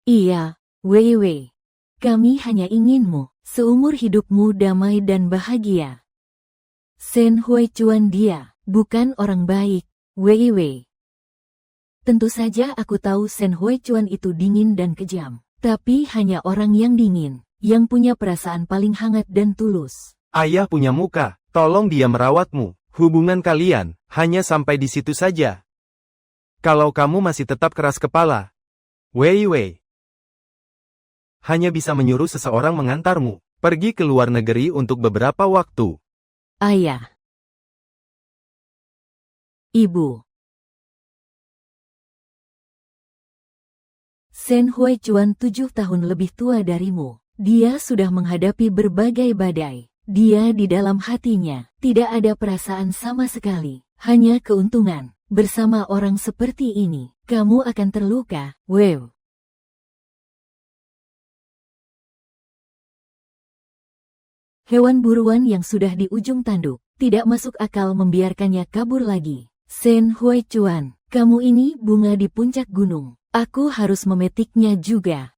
Iya, Wei. Kami hanya inginmu, seumur hidupmu damai dan bahagia. Shen Huaichuan dia, bukan orang baik, Wei. Tentu saja aku tahu Shen Huaichuan itu dingin dan kejam. Tapi hanya orang yang dingin, yang punya perasaan paling hangat dan tulus. Ayah punya muka, tolong dia merawatmu. Hubungan kalian, hanya sampai di situ saja. Kalau kamu masih tetap keras kepala, Wei, hanya bisa menyuruh seseorang mengantarmu, pergi ke luar negeri untuk beberapa waktu. Ayah. Ibu. Shen Huaichuan 7 tahun lebih tua darimu. Dia sudah menghadapi berbagai badai. Dia di dalam hatinya, tidak ada perasaan sama sekali, hanya keuntungan. Bersama orang seperti ini, kamu akan terluka, Wei. Hewan buruan yang sudah di ujung tanduk, tidak masuk akal membiarkannya kabur lagi. Shen Huaichuan, kamu ini bunga di puncak gunung. Aku harus memetiknya juga.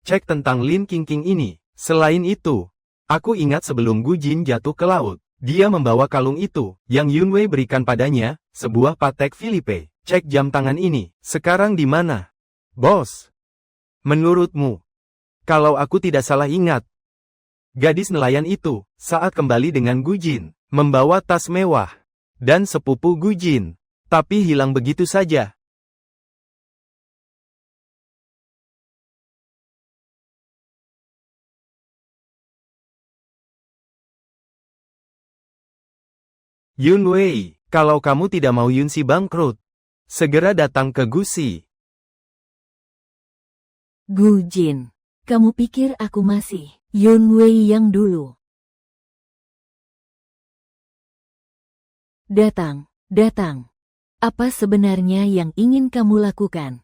Cek tentang Lin Qingqing ini. Selain itu, aku ingat sebelum Gu Jin jatuh ke laut, dia membawa kalung itu, yang Yunwei berikan padanya, sebuah Patek Philippe. Cek jam tangan ini, sekarang di mana? Bos. Menurutmu, kalau aku tidak salah ingat, gadis nelayan itu, saat kembali dengan Gu Jin, membawa tas mewah, dan sepupu Gu Jin, tapi hilang begitu saja. Yunwei, kalau kamu tidak mau Yunxi bangkrut, segera datang ke Gusi. Gu Jin, kamu pikir aku masih Yunwei yang dulu? Datang. Apa sebenarnya yang ingin kamu lakukan?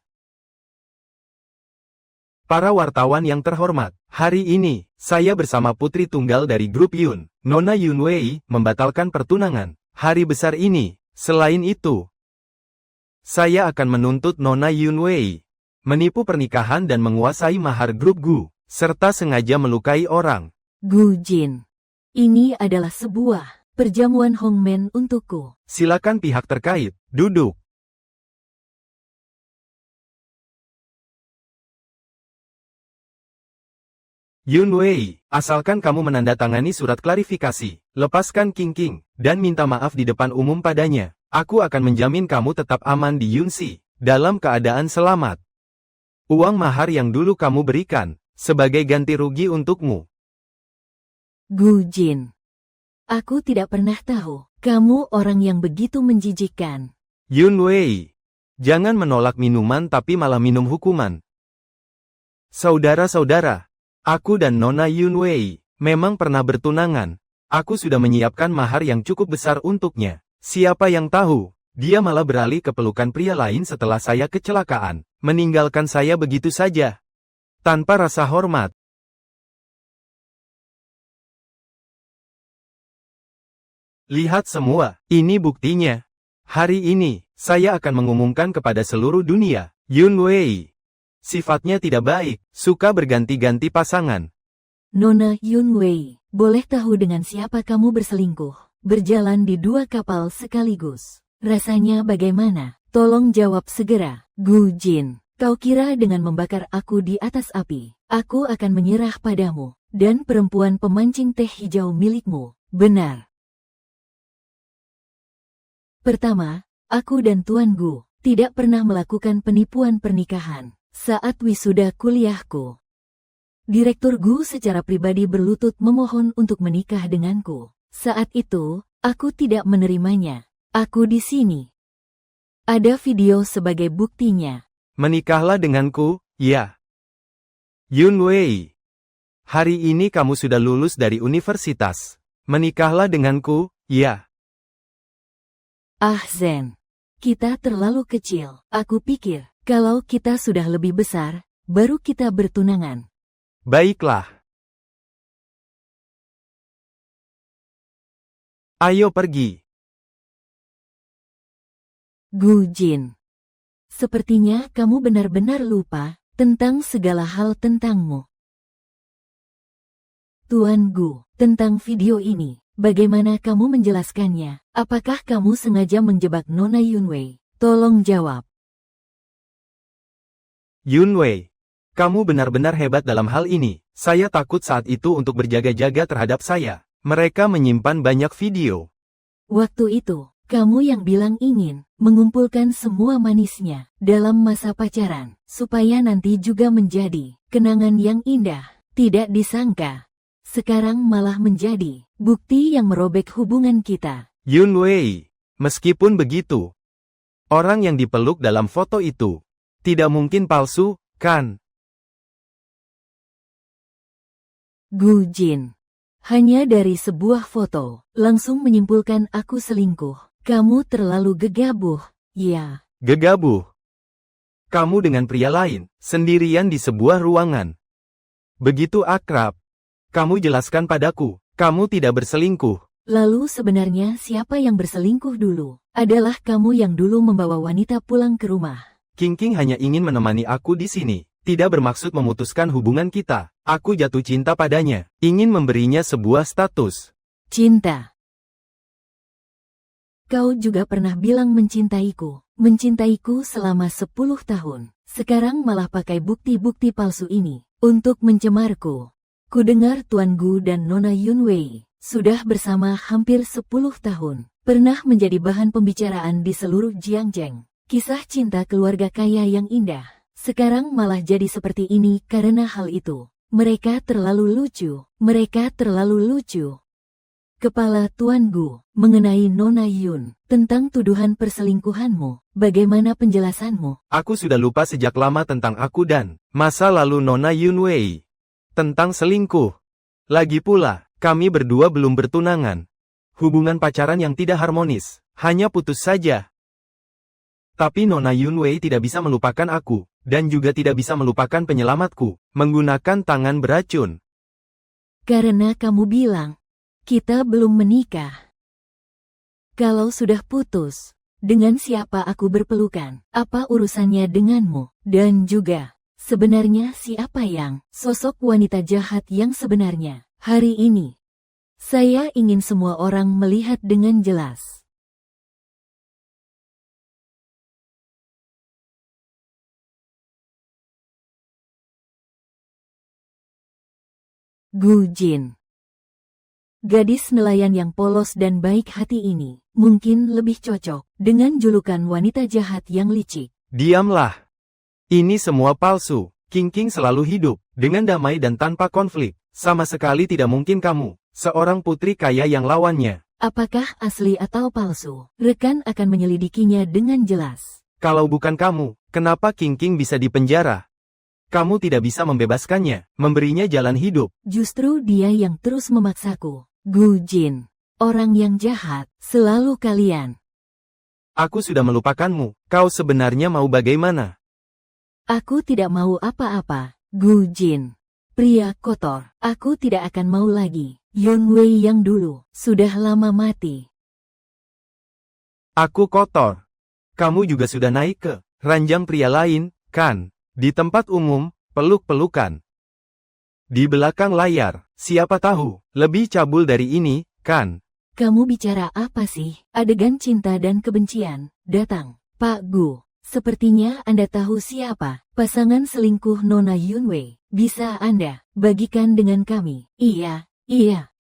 Para wartawan yang terhormat, hari ini, saya bersama putri tunggal dari grup Yun, Nona Yunwei, membatalkan pertunangan. Hari besar ini, selain itu, saya akan menuntut Nona Yunwei menipu pernikahan dan menguasai mahar grup Gu, serta sengaja melukai orang. Gu Jin, ini adalah sebuah perjamuan Hongmen untukku. Silakan pihak terkait, duduk. Yunwei, asalkan kamu menandatangani surat klarifikasi, lepaskan Qingqing, dan minta maaf di depan umum padanya, aku akan menjamin kamu tetap aman di Yunxi, dalam keadaan selamat. Uang mahar yang dulu kamu berikan, sebagai ganti rugi untukmu. Gu Jin, aku tidak pernah tahu, kamu orang yang begitu menjijikkan. Yunwei, jangan menolak minuman tapi malah minum hukuman. Saudara-saudara, aku dan Nona Yunwei memang pernah bertunangan. Aku sudah menyiapkan mahar yang cukup besar untuknya. Siapa yang tahu, dia malah beralih ke pelukan pria lain setelah saya kecelakaan, meninggalkan saya begitu saja, tanpa rasa hormat. Lihat semua, ini buktinya. Hari ini, saya akan mengumumkan kepada seluruh dunia, Yunwei sifatnya tidak baik, suka berganti-ganti pasangan. Nona Yunwei, boleh tahu dengan siapa kamu berselingkuh? berjalan di 2 kapal sekaligus. Rasanya bagaimana? Tolong jawab segera, Gu Jin. Kau kira dengan membakar aku di atas api, aku akan menyerah padamu, dan perempuan pemancing teh hijau milikmu, benar? Pertama, aku dan Tuan Gu tidak pernah melakukan penipuan pernikahan. Saat wisuda kuliahku, Direktur Gu secara pribadi berlutut memohon untuk menikah denganku. Saat itu, aku tidak menerimanya. Aku di sini. Ada video sebagai buktinya. Menikahlah denganku, ya. Yun Wei. Hari ini kamu sudah lulus dari universitas. Menikahlah denganku, ya. Ah Zen. Kita terlalu kecil. Aku pikir, kalau kita sudah lebih besar, baru kita bertunangan. Baiklah. Ayo pergi. Gu Jin. Sepertinya kamu benar-benar lupa tentang segala hal tentangmu. Tuan Gu, tentang video ini, bagaimana kamu menjelaskannya? Apakah kamu sengaja menjebak Nona Yunwei? Tolong jawab. Yun Wei, kamu benar-benar hebat dalam hal ini. Saya takut saat itu untuk berjaga-jaga terhadap saya. Mereka menyimpan banyak video. Waktu itu, kamu yang bilang ingin mengumpulkan semua manisnya dalam masa pacaran, supaya nanti juga menjadi kenangan yang indah. Tidak disangka, sekarang malah menjadi bukti yang merobek hubungan kita. Yun Wei, meskipun begitu, orang yang dipeluk dalam foto itu tidak mungkin palsu, kan? Gu Jin. Hanya dari sebuah foto, langsung menyimpulkan aku selingkuh. Kamu terlalu gegabah, ya. Gegabah. Kamu dengan pria lain, sendirian di sebuah ruangan. Begitu akrab. Kamu jelaskan padaku, kamu tidak berselingkuh. Lalu sebenarnya siapa yang berselingkuh dulu? Adalah kamu yang dulu membawa wanita pulang ke rumah. King hanya ingin menemani aku di sini. Tidak bermaksud memutuskan hubungan kita. Aku jatuh cinta padanya. Ingin memberinya sebuah status. Cinta. Kau juga pernah bilang mencintaiku. Mencintaiku selama 10 tahun. Sekarang malah pakai bukti-bukti palsu ini untuk mencemarku. Kudengar Tuan Gu dan Nona Yunwei sudah bersama hampir 10 tahun. Pernah menjadi bahan pembicaraan di seluruh Jiangzheng. Kisah cinta keluarga kaya yang indah. Sekarang malah jadi seperti ini karena hal itu. Mereka terlalu lucu. Mereka terlalu lucu. Kepala Tuan Gu, mengenai Nona Yun, tentang tuduhan perselingkuhanmu, bagaimana penjelasanmu? Aku sudah lupa sejak lama tentang aku dan masa lalu Nona Yunwei. Tentang selingkuh. Lagi pula, kami berdua belum bertunangan. Hubungan pacaran yang tidak harmonis, hanya putus saja. Tapi Nona Yunwei tidak bisa melupakan aku, dan juga tidak bisa melupakan penyelamatku, menggunakan tangan beracun. Karena kamu bilang, kita belum menikah. Kalau sudah putus, dengan siapa aku berpelukan? Apa urusannya denganmu? Dan juga, sebenarnya siapa yang sosok wanita jahat yang sebenarnya? Hari ini, saya ingin semua orang melihat dengan jelas. Gu Jin. Gadis nelayan yang polos dan baik hati ini, mungkin lebih cocok dengan julukan wanita jahat yang licik. Diamlah. Ini semua palsu. King selalu hidup, dengan damai dan tanpa konflik. Sama sekali tidak mungkin kamu, seorang putri kaya yang lawannya. Apakah asli atau palsu? Rekan akan menyelidikinya dengan jelas. Kalau bukan kamu, kenapa King bisa dipenjara? Kamu tidak bisa membebaskannya, memberinya jalan hidup. Justru dia yang terus memaksaku. Gu Jin, orang yang jahat, selalu kalian. Aku sudah melupakanmu, kau sebenarnya mau bagaimana? Aku tidak mau apa-apa, Gu Jin. Pria kotor, aku tidak akan mau lagi. Yun Wei yang dulu, sudah lama mati. Aku kotor. Kamu juga sudah naik ke ranjang pria lain, kan? Di tempat umum, peluk-pelukan. Di belakang layar, siapa tahu, lebih cabul dari ini, kan? Kamu bicara apa sih? Adegan cinta dan kebencian, datang. Pak Gu, sepertinya Anda tahu siapa pasangan selingkuh Nona Yunwei. Bisa Anda bagikan dengan kami? Iya,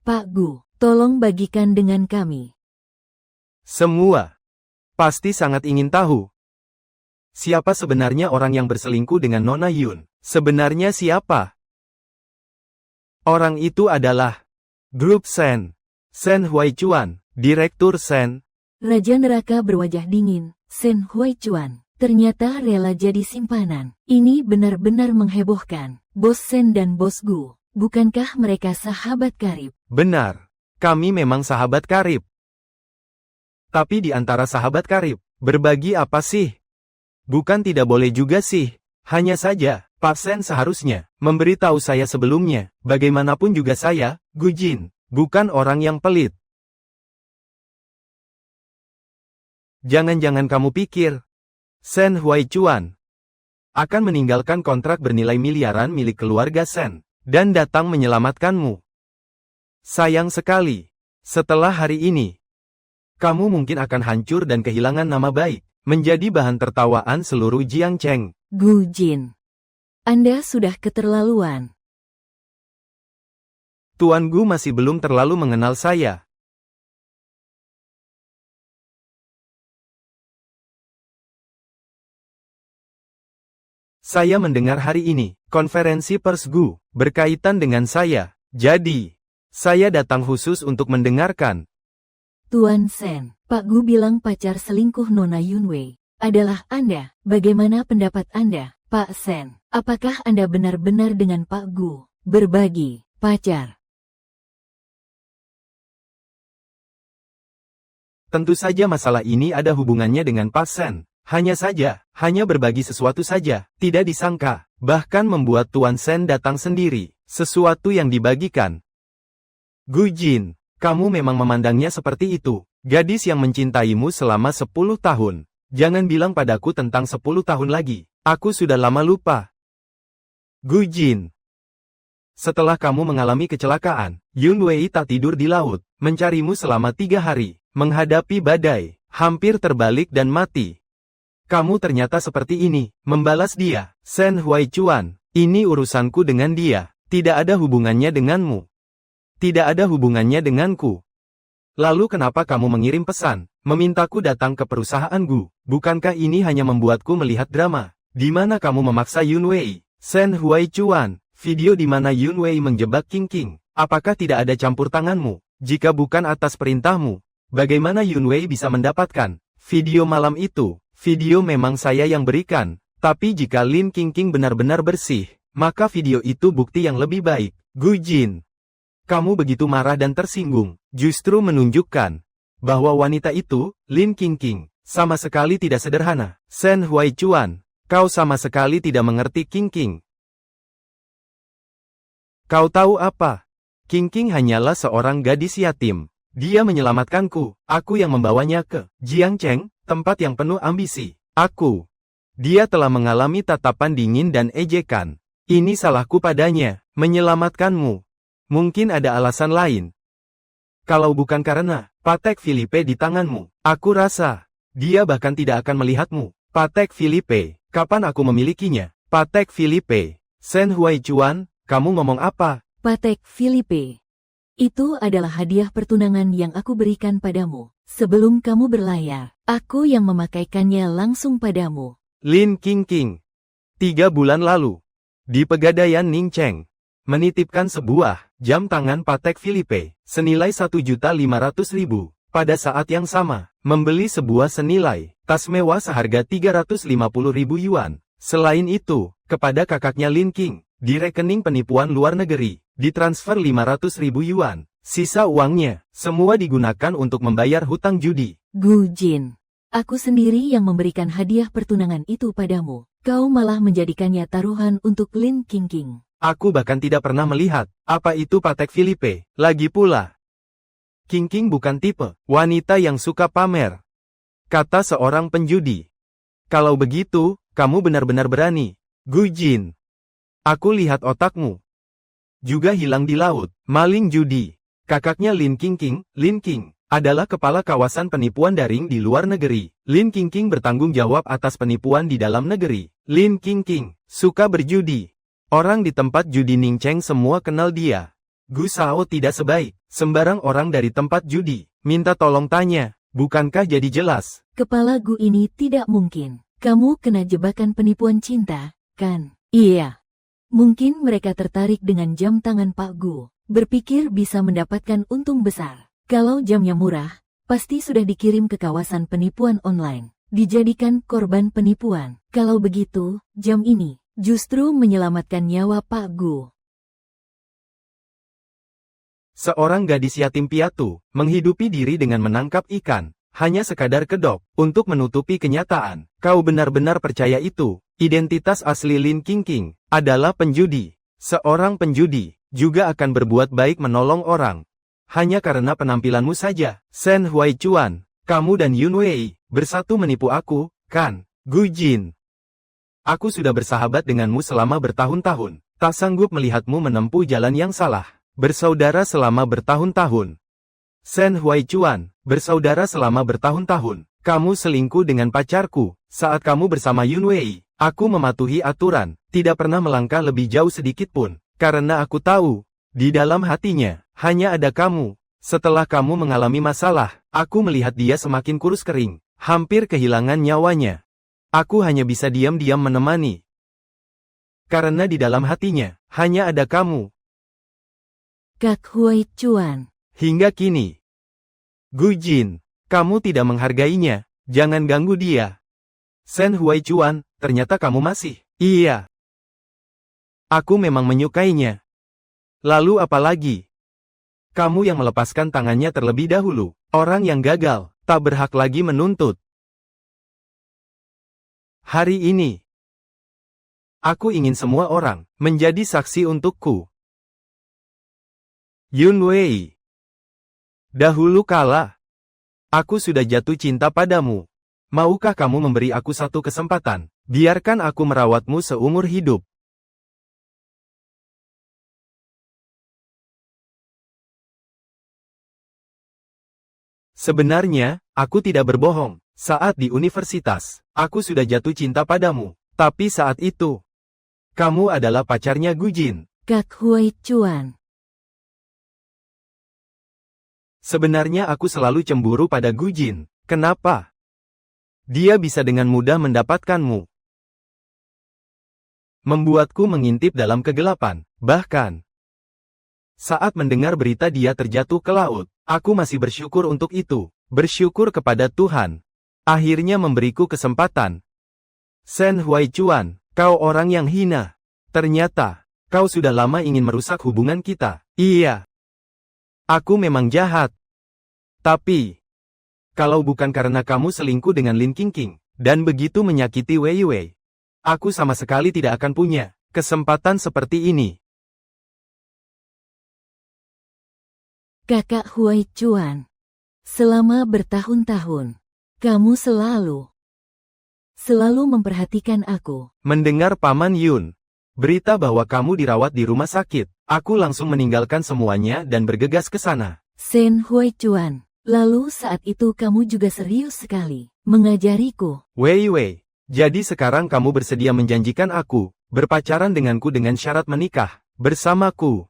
Pak Gu, tolong bagikan dengan kami. Semua pasti sangat ingin tahu. Siapa sebenarnya orang yang berselingkuh dengan Nona Yun? Sebenarnya siapa? Orang itu adalah Grup Sen. Sen Huaichuan, Direktur Sen. Raja Neraka berwajah dingin, Sen Huaichuan. Ternyata rela jadi simpanan. Ini benar-benar menghebohkan. Bos Sen dan Bos Gu, bukankah mereka sahabat karib? Benar, kami memang sahabat karib. Tapi di antara sahabat karib, berbagi apa sih? Bukan tidak boleh juga sih. Hanya saja, Pak Sen seharusnya memberitahu saya sebelumnya. Bagaimanapun juga saya, Gu Jin, bukan orang yang pelit. Jangan-jangan kamu pikir Sen Huaichuan akan meninggalkan kontrak bernilai miliaran milik keluarga Sen dan datang menyelamatkanmu. Sayang sekali, setelah hari ini, kamu mungkin akan hancur dan kehilangan nama baik, menjadi bahan tertawaan seluruh Jiangcheng. Gu Jin, Anda sudah keterlaluan. Tuan Gu masih belum terlalu mengenal saya. Saya mendengar hari ini, konferensi pers Gu, berkaitan dengan saya. Jadi, saya datang khusus untuk mendengarkan. Tuan Sen, Pak Gu bilang pacar selingkuh Nona Yunwei adalah Anda. Bagaimana pendapat Anda, Pak Sen? Apakah Anda benar-benar dengan Pak Gu berbagi pacar? Tentu saja masalah ini ada hubungannya dengan Pak Sen. Hanya saja, hanya berbagi sesuatu saja, tidak disangka, bahkan membuat Tuan Sen datang sendiri, sesuatu yang dibagikan. Gu Jin, kamu memang memandangnya seperti itu, gadis yang mencintaimu selama 10 tahun. Jangan bilang padaku tentang 10 tahun lagi, aku sudah lama lupa. Gu Jin, setelah kamu mengalami kecelakaan, Yunwei tak tidur di laut, mencarimu selama 3 hari, menghadapi badai, hampir terbalik dan mati. Kamu ternyata seperti ini, membalas dia. Sen Huaichuan, ini urusanku dengan dia, tidak ada hubungannya denganmu. Tidak ada hubungannya denganku. Lalu kenapa kamu mengirim pesan, memintaku datang ke perusahaan Gu? Bukankah ini hanya membuatku melihat drama? Di mana kamu memaksa Yunwei? Sen Huaichuan, video di mana Yunwei menjebak King. Apakah tidak ada campur tanganmu? Jika bukan atas perintahmu, bagaimana Yunwei bisa mendapatkan video malam itu? Video memang saya yang berikan, tapi jika Lin King benar-benar bersih, maka video itu bukti yang lebih baik. Gu Jin, kamu begitu marah dan tersinggung, justru menunjukkan bahwa wanita itu, Lin King, sama sekali tidak sederhana. Sen Huaichuan, kau sama sekali tidak mengerti King. Kau tahu apa? King hanyalah seorang gadis yatim. Dia menyelamatkanku, aku yang membawanya ke Jiangcheng, tempat yang penuh ambisi. Dia telah mengalami tatapan dingin dan ejekan. Ini salahku padanya, menyelamatkanmu. Mungkin ada alasan lain. Kalau bukan karena Patek Philippe di tanganmu, aku rasa dia bahkan tidak akan melihatmu. Patek Philippe, kapan aku memilikinya? Patek Philippe. Sen Huaichuan, kamu ngomong apa? Patek Philippe. Itu adalah hadiah pertunangan yang aku berikan padamu. Sebelum kamu berlayar, aku yang memakaikannya langsung padamu. Lin King, 3 bulan lalu, di Pegadaian Ningcheng, menitipkan sebuah jam tangan Patek Philippe, senilai 1.500.000. Pada saat yang sama, membeli sebuah senilai tas mewah seharga 350.000 yuan. Selain itu, kepada kakaknya Lin King, di rekening penipuan luar negeri, ditransfer 500.000 yuan. Sisa uangnya, semua digunakan untuk membayar hutang judi. Gu Jin, aku sendiri yang memberikan hadiah pertunangan itu padamu. Kau malah menjadikannya taruhan untuk Lin King. Aku bahkan tidak pernah melihat apa itu Patek Philippe. Lagi pula, King bukan tipe wanita yang suka pamer, kata seorang penjudi. Kalau begitu, kamu benar-benar berani. Gu Jin, aku lihat otakmu juga hilang di laut, maling judi. Kakaknya Lin King, adalah kepala kawasan penipuan daring di luar negeri. Lin Qingqing bertanggung jawab atas penipuan di dalam negeri. Lin Qingqing suka berjudi. Orang di tempat judi Ningcheng semua kenal dia. Gu Shao tidak sebaik sembarang orang dari tempat judi. Minta tolong tanya, bukankah jadi jelas? Kepala Gu ini tidak mungkin. Kamu kena jebakan penipuan cinta, kan? Iya. Mungkin mereka tertarik dengan jam tangan Pak Gu. Berpikir bisa mendapatkan untung besar. Kalau jamnya murah, pasti sudah dikirim ke kawasan penipuan online. Dijadikan korban penipuan. Kalau begitu, jam ini justru menyelamatkan nyawa Pak Gu. Seorang gadis yatim piatu menghidupi diri dengan menangkap ikan. Hanya sekadar kedok untuk menutupi kenyataan. Kau benar-benar percaya itu? Identitas asli Lin Qingqing adalah penjudi. Seorang penjudi juga akan berbuat baik menolong orang. Hanya karena penampilanmu saja. Shen Huaichuan, kamu dan Yun Wei bersatu menipu aku, kan? Gu Jin, aku sudah bersahabat denganmu selama bertahun-tahun. Tak sanggup melihatmu menempuh jalan yang salah. Bersaudara selama bertahun-tahun. Shen Huaichuan, bersaudara selama bertahun-tahun. Kamu selingkuh dengan pacarku. Saat kamu bersama Yun Wei, aku mematuhi aturan, tidak pernah melangkah lebih jauh sedikit pun. Karena aku tahu, di dalam hatinya, hanya ada kamu. Setelah kamu mengalami masalah, aku melihat dia semakin kurus kering, hampir kehilangan nyawanya. Aku hanya bisa diam-diam menemani. Karena di dalam hatinya, hanya ada kamu. Kak Huaichuan. Hingga kini. Gu Jin, kamu tidak menghargainya, jangan ganggu dia. Shen Huaichuan, ternyata kamu masih. Iya. Aku memang menyukainya. Lalu apa lagi? Kamu yang melepaskan tangannya terlebih dahulu. Orang yang gagal, tak berhak lagi menuntut. Hari ini, aku ingin semua orang menjadi saksi untukku. Yun Wei. Dahulu kala, aku sudah jatuh cinta padamu. Maukah kamu memberi aku satu kesempatan? Biarkan aku merawatmu seumur hidup. Sebenarnya, aku tidak berbohong. Saat di universitas, aku sudah jatuh cinta padamu. Tapi saat itu, kamu adalah pacarnya Gu Jin. Kak Huaichuan. Sebenarnya aku selalu cemburu pada Gu Jin. Kenapa? Dia bisa dengan mudah mendapatkanmu. Membuatku mengintip dalam kegelapan. Bahkan, saat mendengar berita dia terjatuh ke laut, aku masih bersyukur untuk itu. Bersyukur kepada Tuhan. Akhirnya memberiku kesempatan. Shen Huaichuan, kau orang yang hina. Ternyata, kau sudah lama ingin merusak hubungan kita. Iya. Aku memang jahat. Tapi, kalau bukan karena kamu selingkuh dengan Lin Qingqing, dan begitu menyakiti Wei Wei, aku sama sekali tidak akan punya kesempatan seperti ini. Kakak Huaichuan. Selama bertahun-tahun, kamu selalu memperhatikan aku. Mendengar Paman Yun berita bahwa kamu dirawat di rumah sakit, aku langsung meninggalkan semuanya dan bergegas ke sana. Shen Huaichuan, lalu saat itu kamu juga serius sekali mengajariku. Wei Wei, jadi sekarang kamu bersedia menjanjikan aku berpacaran denganku dengan syarat menikah bersamaku.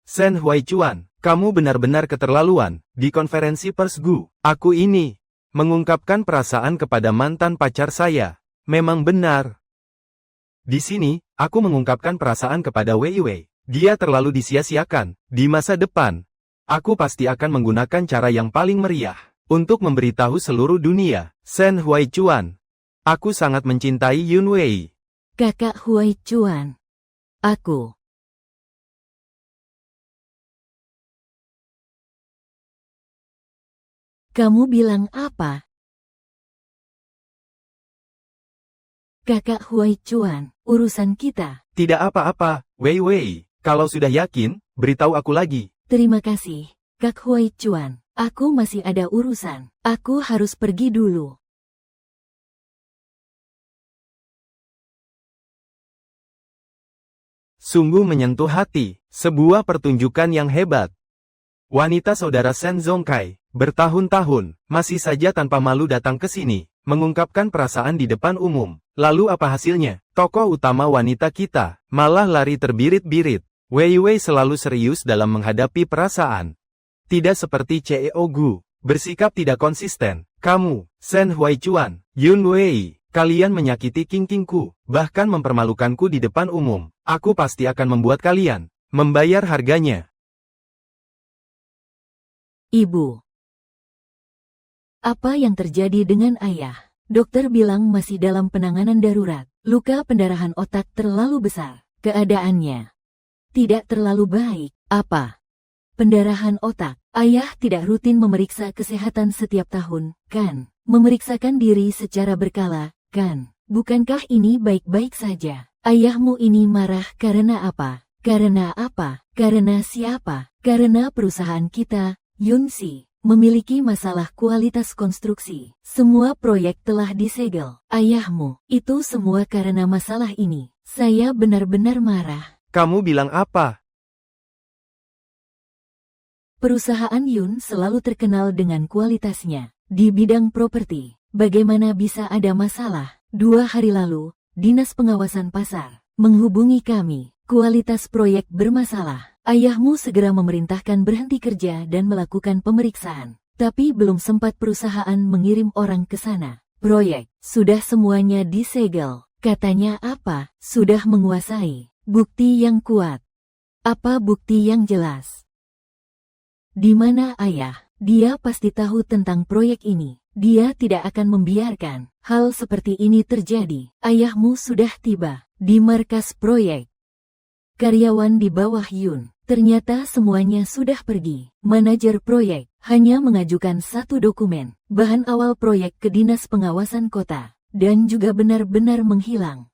Shen Huaichuan, kamu benar-benar keterlaluan. Di konferensi pers Gu, aku ini mengungkapkan perasaan kepada mantan pacar saya. Memang benar. Di sini, aku mengungkapkan perasaan kepada Wei Wei. Dia terlalu disia-siakan. Di masa depan, aku pasti akan menggunakan cara yang paling meriah untuk memberitahu seluruh dunia. Shen Huaichuan, aku sangat mencintai Yun Wei. Kakak Huaichuan, aku. Kamu bilang apa? Kakak Huaichuan, urusan kita. Tidak apa-apa, Wei Wei. Kalau sudah yakin, beritahu aku lagi. Terima kasih, Kak Huaichuan. Aku masih ada urusan. Aku harus pergi dulu. Sungguh menyentuh hati, sebuah pertunjukan yang hebat. Wanita saudara Shen Zongkai, bertahun-tahun, masih saja tanpa malu datang ke sini, mengungkapkan perasaan di depan umum. Lalu apa hasilnya? Tokoh utama wanita kita, malah lari terbirit-birit. Wei Wei selalu serius dalam menghadapi perasaan. Tidak seperti CEO Gu, bersikap tidak konsisten. Kamu, Shen Huaichuan, Yun Wei, kalian menyakiti King-Kingku, bahkan mempermalukanku di depan umum. Aku pasti akan membuat kalian membayar harganya. Ibu. Apa yang terjadi dengan ayah? Dokter bilang masih dalam penanganan darurat. Luka pendarahan otak terlalu besar. Keadaannya tidak terlalu baik. Apa? Pendarahan otak. Ayah tidak rutin memeriksa kesehatan setiap tahun, kan? Memeriksakan diri secara berkala, kan? Bukankah ini baik-baik saja? Ayahmu ini marah karena apa? Karena apa? Karena siapa? Karena perusahaan kita, Yunxi, memiliki masalah kualitas konstruksi. Semua proyek telah disegel. Ayahmu, itu semua karena masalah ini. Saya benar-benar marah. Kamu bilang apa? Perusahaan Yun selalu terkenal dengan kualitasnya. Di bidang properti, bagaimana bisa ada masalah? 2 hari lalu, Dinas Pengawasan Pasar menghubungi kami. Kualitas proyek bermasalah. Ayahmu segera memerintahkan berhenti kerja dan melakukan pemeriksaan. Tapi belum sempat perusahaan mengirim orang ke sana. Proyek sudah semuanya disegel. Katanya apa? Sudah menguasai. Bukti yang kuat. Apa bukti yang jelas? Di mana ayah? Dia pasti tahu tentang proyek ini. Dia tidak akan membiarkan hal seperti ini terjadi. Ayahmu sudah tiba di markas proyek. Karyawan di bawah Yun, ternyata semuanya sudah pergi. Manajer proyek hanya mengajukan 1 dokumen, bahan awal proyek ke Dinas Pengawasan Kota, dan juga benar-benar menghilang.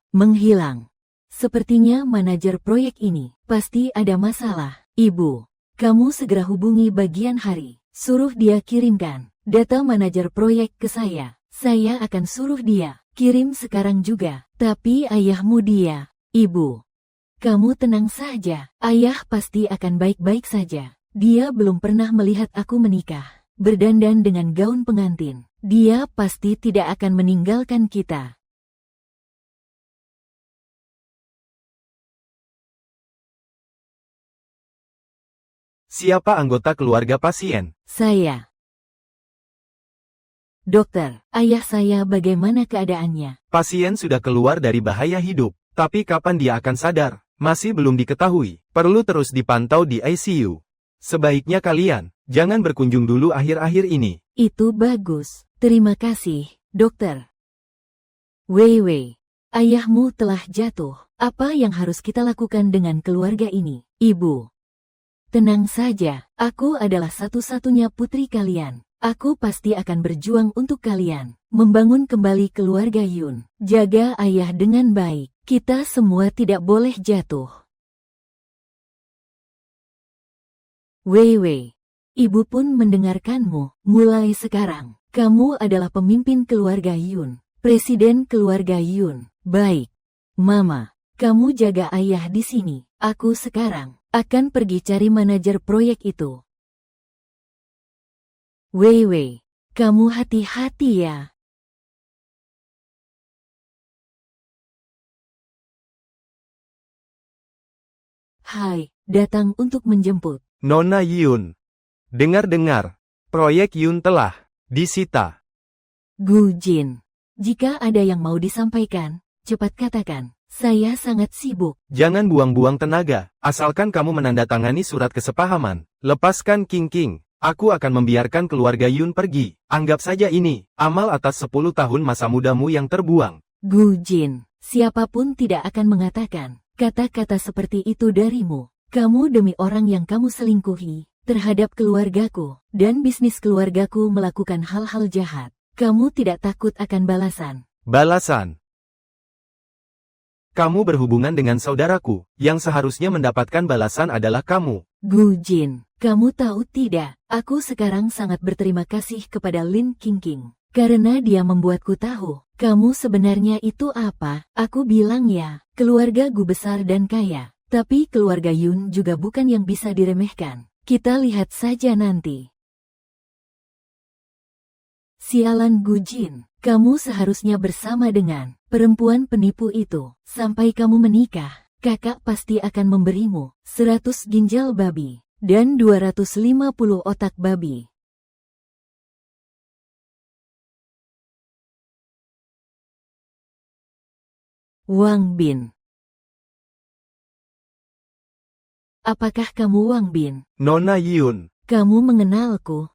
Sepertinya manajer proyek ini pasti ada masalah. Ibu, kamu segera hubungi bagian hari. Suruh dia kirimkan data manajer proyek ke saya. Saya akan suruh dia kirim sekarang juga. Tapi ayahmu dia, ibu. Kamu tenang saja, ayah pasti akan baik-baik saja. Dia belum pernah melihat aku menikah, berdandan dengan gaun pengantin. Dia pasti tidak akan meninggalkan kita. Siapa anggota keluarga pasien? Saya. Dokter, ayah saya bagaimana keadaannya? Pasien sudah keluar dari bahaya hidup, tapi kapan dia akan sadar? Masih belum diketahui, perlu terus dipantau di ICU. Sebaiknya kalian jangan berkunjung dulu akhir-akhir ini. Itu bagus, terima kasih, dokter. Wei Wei, ayahmu telah jatuh. Apa yang harus kita lakukan dengan keluarga ini? Ibu, tenang saja, aku adalah satu-satunya putri kalian. Aku pasti akan berjuang untuk kalian, membangun kembali keluarga Yun. Jaga ayah dengan baik. Kita semua tidak boleh jatuh. Wei Wei, ibu pun mendengarkanmu. Mulai sekarang, kamu adalah pemimpin keluarga Yun, presiden keluarga Yun. Baik, Mama, kamu jaga ayah di sini. Aku sekarang akan pergi cari manajer proyek itu. Wei Wei, kamu hati-hati ya. Hai, datang untuk menjemput. Nona Yun. Dengar-dengar, proyek Yun telah disita. Gu Jin, jika ada yang mau disampaikan, cepat katakan. Saya sangat sibuk. Jangan buang-buang tenaga, asalkan kamu menandatangani surat kesepahaman. Lepaskan King. Aku akan membiarkan keluarga Yun pergi. Anggap saja ini amal atas 10 tahun masa mudamu yang terbuang. Gu Jin, siapapun tidak akan mengatakan kata-kata seperti itu darimu. Kamu demi orang yang kamu selingkuhi, terhadap keluargaku, dan bisnis keluargaku melakukan hal-hal jahat. Kamu tidak takut akan balasan. Balasan? Kamu berhubungan dengan saudaraku, yang seharusnya mendapatkan balasan adalah kamu. Gu Jin, kamu tahu tidak, aku sekarang sangat berterima kasih kepada Lin King. Karena dia membuatku tahu, kamu sebenarnya itu apa. Aku bilang ya, keluarga Gu besar dan kaya. Tapi keluarga Yun juga bukan yang bisa diremehkan. Kita lihat saja nanti. Sialan Gujin, kamu seharusnya bersama dengan perempuan penipu itu. Sampai kamu menikah, kakak pasti akan memberimu 100 ginjal babi dan 250 otak babi. Wang Bin. Apakah kamu Wang Bin? Nona Yun. Kamu mengenalku?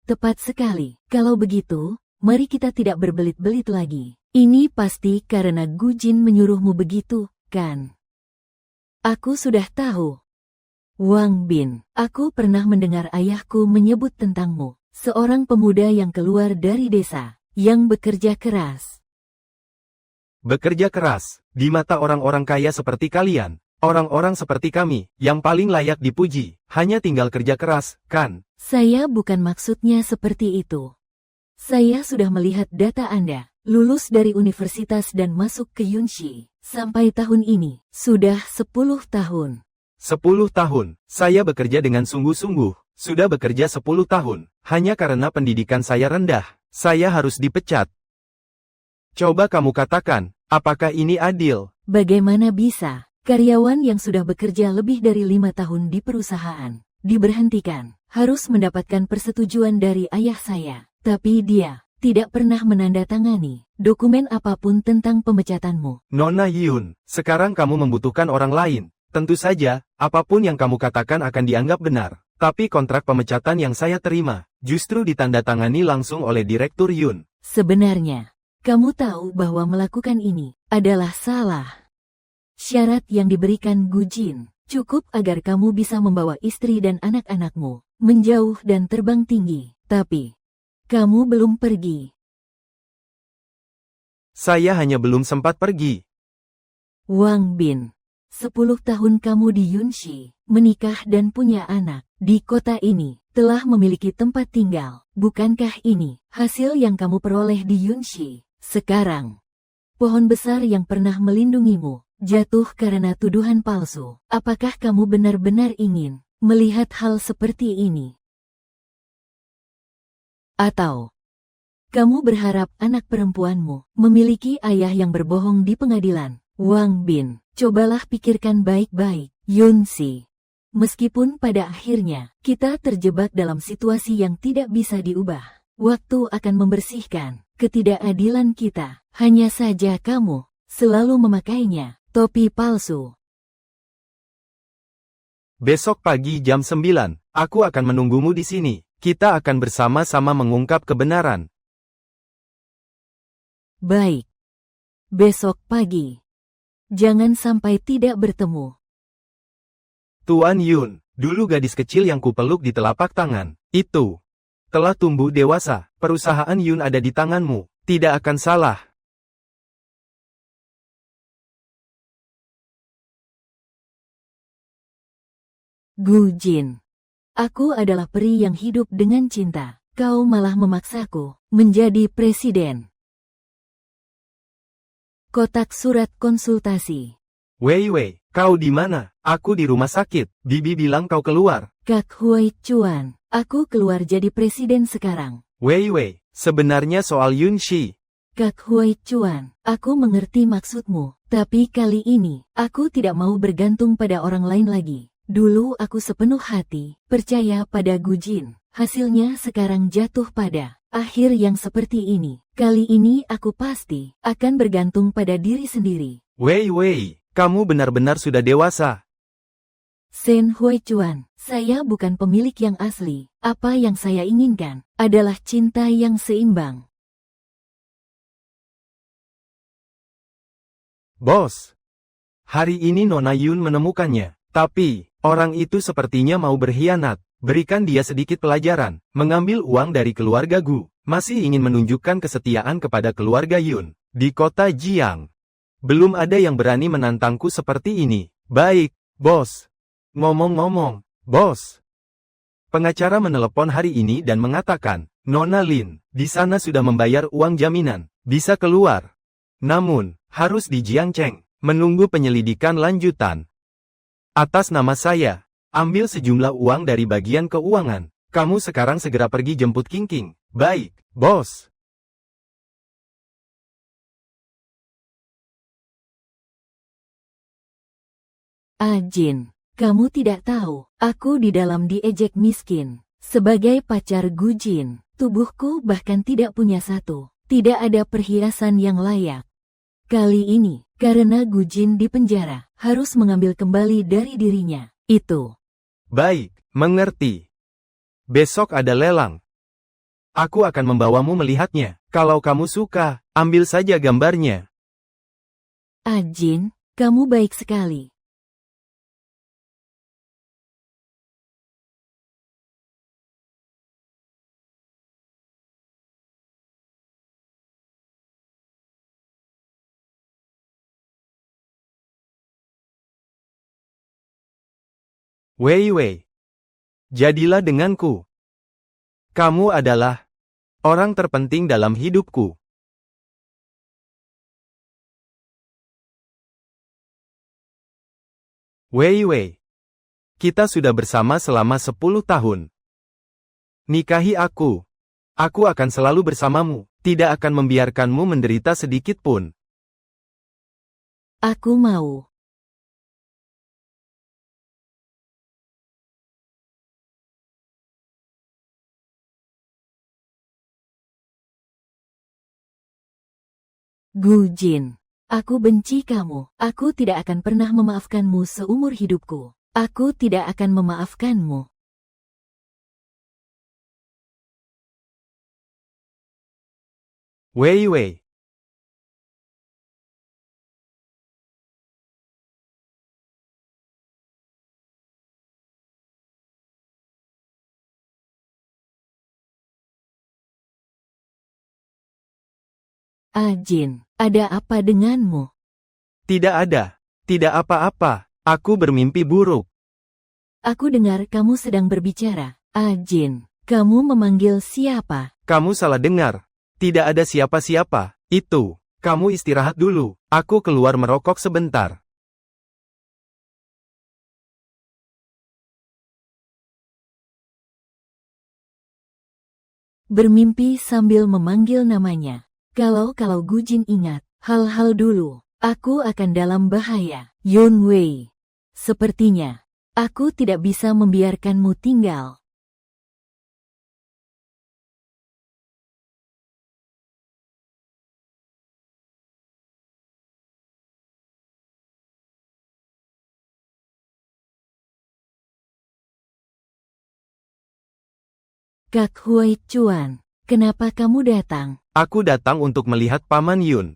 Tepat sekali. Kalau begitu, mari kita tidak berbelit-belit lagi. Ini pasti karena Gujin menyuruhmu begitu, kan? Aku sudah tahu. Wang Bin, aku pernah mendengar ayahku menyebut tentangmu. Seorang pemuda yang keluar dari desa, yang bekerja keras. Bekerja keras, di mata orang-orang kaya seperti kalian. Orang-orang seperti kami, yang paling layak dipuji, hanya tinggal kerja keras, kan? Saya bukan maksudnya seperti itu. Saya sudah melihat data Anda, lulus dari universitas dan masuk ke Yunshi. Sampai tahun ini, sudah 10 tahun. 10 tahun, saya bekerja dengan sungguh-sungguh, sudah bekerja 10 tahun, hanya karena pendidikan saya rendah, saya harus dipecat. Coba kamu katakan, apakah ini adil? Bagaimana bisa? Karyawan yang sudah bekerja lebih dari 5 tahun di perusahaan, diberhentikan, harus mendapatkan persetujuan dari ayah saya. Tapi dia tidak pernah menandatangani dokumen apapun tentang pemecatanmu. Nona Yun, sekarang kamu membutuhkan orang lain. Tentu saja, apapun yang kamu katakan akan dianggap benar. Tapi kontrak pemecatan yang saya terima, justru ditandatangani langsung oleh Direktur Yun. Sebenarnya, kamu tahu bahwa melakukan ini adalah salah. Syarat yang diberikan Gujin cukup agar kamu bisa membawa istri dan anak-anakmu menjauh dan terbang tinggi. Tapi, kamu belum pergi. Saya hanya belum sempat pergi. Wang Bin, 10 tahun kamu di Yunshi, menikah dan punya anak. Di kota ini, telah memiliki tempat tinggal. Bukankah ini hasil yang kamu peroleh di Yunshi? Sekarang, pohon besar yang pernah melindungimu jatuh karena tuduhan palsu. Apakah kamu benar-benar ingin melihat hal seperti ini? Atau kamu berharap anak perempuanmu memiliki ayah yang berbohong di pengadilan? Wang Bin, cobalah pikirkan baik-baik, Yunshi. Meskipun pada akhirnya kita terjebak dalam situasi yang tidak bisa diubah, waktu akan membersihkan ketidakadilan kita. Hanya saja kamu selalu memakainya. Topi palsu. Besok pagi jam 9, aku akan menunggumu di sini. Kita akan bersama-sama mengungkap kebenaran. Baik. Besok pagi. Jangan sampai tidak bertemu. Tuan Yun, dulu gadis kecil yang kupeluk di telapak tangan, itu telah tumbuh dewasa. Perusahaan Yun ada di tanganmu, tidak akan salah. Gujin. Aku adalah peri yang hidup dengan cinta. Kau malah memaksaku menjadi presiden. Kotak surat konsultasi. Wei, kau di mana? Aku di rumah sakit. Bibi bilang kau keluar. Kak Hui Chuan, aku keluar jadi presiden sekarang. Wei, sebenarnya soal Yunshi. Kak Hui Chuan, aku mengerti maksudmu. Tapi kali ini, aku tidak mau bergantung pada orang lain lagi. Dulu aku sepenuh hati percaya pada Gujin. Hasilnya sekarang jatuh pada akhir yang seperti ini. Kali ini aku pasti akan bergantung pada diri sendiri. Wei, kamu benar-benar sudah dewasa. Shen Huichuan, saya bukan pemilik yang asli. Apa yang saya inginkan adalah cinta yang seimbang. Bos, hari ini Nona Yun menemukannya. Tapi, orang itu sepertinya mau berkhianat. Berikan dia sedikit pelajaran, mengambil uang dari keluarga Gu. Masih ingin menunjukkan kesetiaan kepada keluarga Yun. Di kota Jiang. Belum ada yang berani menantangku seperti ini. Baik, bos. Ngomong-ngomong, bos. Pengacara menelepon hari ini dan mengatakan, Nona Lin, di sana sudah membayar uang jaminan. Bisa keluar. Namun, harus di Jiangcheng. Menunggu penyelidikan lanjutan. Atas nama saya, Ambil sejumlah uang dari bagian keuangan. Kamu sekarang segera pergi jemput King. Baik, bos. Jin, kamu tidak tahu, aku di dalam diejek miskin. Sebagai pacar Gu Jin, tubuhku bahkan tidak punya satu. Tidak ada perhiasan yang layak. Kali ini, karena Gu Jin di penjara, harus mengambil kembali dari dirinya. Itu. Baik, mengerti. Besok ada lelang. Aku akan membawamu melihatnya. Kalau kamu suka, ambil saja gambarnya. Jin, kamu baik sekali. Wei, jadilah denganku. Kamu adalah orang terpenting dalam hidupku. Wei, kita sudah bersama selama 10 tahun. Nikahi aku. Aku akan selalu bersamamu, tidak akan membiarkanmu menderita sedikit pun. Aku mau. Gu Jin, aku benci kamu. Aku tidak akan pernah memaafkanmu seumur hidupku. Aku tidak akan memaafkanmu. Wei. Jin, ada apa denganmu? Tidak ada. Tidak apa-apa. Aku bermimpi buruk. Aku dengar kamu sedang berbicara. Jin, kamu memanggil siapa? Kamu salah dengar. Tidak ada siapa-siapa. Itu. Kamu istirahat dulu. Aku keluar merokok sebentar. Bermimpi sambil memanggil namanya. Kalau Gu Jin ingat hal-hal dulu, aku akan dalam bahaya. Yun Wei, sepertinya aku tidak bisa membiarkanmu tinggal. Kak Hui Chuan, kenapa kamu datang? Aku datang untuk melihat Paman Yun.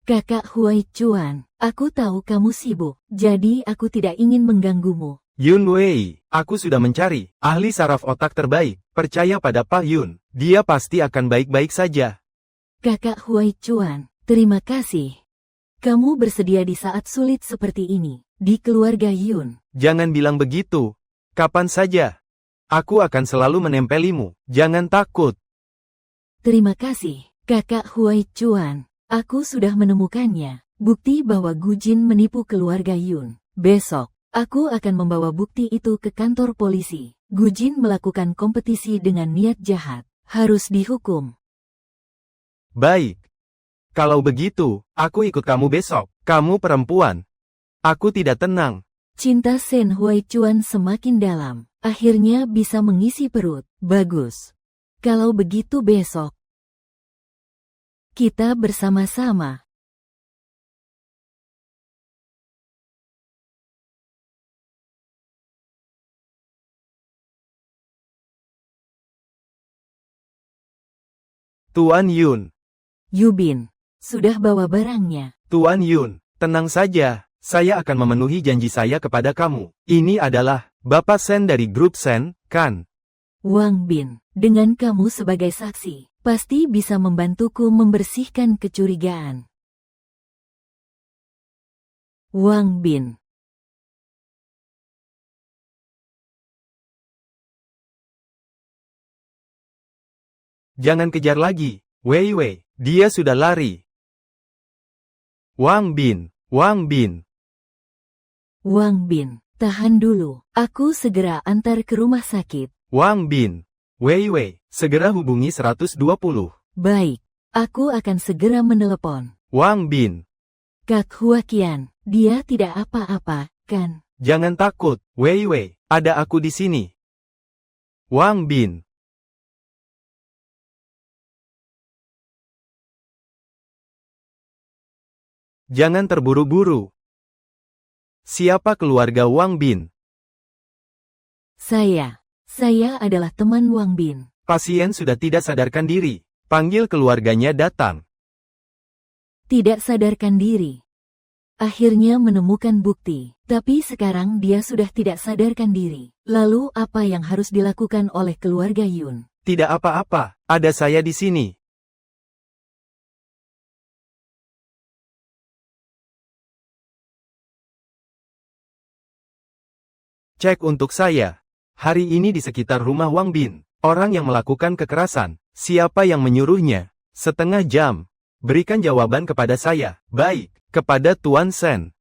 Kakak Hui Chuan, aku tahu kamu sibuk, jadi aku tidak ingin mengganggumu. Yun Wei, aku sudah mencari ahli saraf otak terbaik. Percaya pada Pak Yun, dia pasti akan baik-baik saja. Kakak Hui Chuan, terima kasih. Kamu bersedia di saat sulit seperti ini, di keluarga Yun. Jangan bilang begitu. Kapan saja. Aku akan selalu menempelimu. Jangan takut. Terima kasih, Kakak Hui Chuan. Aku sudah menemukannya. Bukti bahwa Gu Jin menipu keluarga Yun. Besok, aku akan membawa bukti itu ke kantor polisi. Gu Jin melakukan kompetisi dengan niat jahat. Harus dihukum. Baik. Kalau begitu, aku ikut kamu besok. Kamu perempuan. Aku tidak tenang. Cinta Shen Hui Chuan semakin dalam. Akhirnya bisa mengisi perut. Bagus. Kalau begitu besok, kita bersama-sama. Tuan Yun. Yubin, sudah bawa barangnya. Tuan Yun, tenang saja. Saya akan memenuhi janji saya kepada kamu. Ini adalah Bapak Shen dari grup Shen, kan? Wang Bin, dengan kamu sebagai saksi, pasti bisa membantuku membersihkan kecurigaan. Wang Bin. Jangan kejar lagi. Wei, dia sudah lari. Wang Bin. Wang Bin, Tahan dulu, aku segera antar ke rumah sakit. Wang Bin. Wei Wei, segera hubungi 120. Baik, aku akan segera menelepon. Wang Bin. Kak Huaqian, dia tidak apa-apa, kan? Jangan takut, Wei Wei, ada aku di sini. Wang Bin. Jangan terburu-buru. Siapa keluarga Wang Bin? Saya adalah teman Wang Bin. Pasien sudah tidak sadarkan diri. Panggil keluarganya datang. Tidak sadarkan diri. Akhirnya menemukan bukti, tapi sekarang dia sudah tidak sadarkan diri. Lalu apa yang harus dilakukan oleh keluarga Yun? Tidak apa-apa, ada saya di sini. Cek untuk saya. Hari ini di sekitar rumah Wang Bin, orang yang melakukan kekerasan, siapa yang menyuruhnya? Setengah jam. Berikan jawaban kepada saya. Baik, kepada Tuan Sen.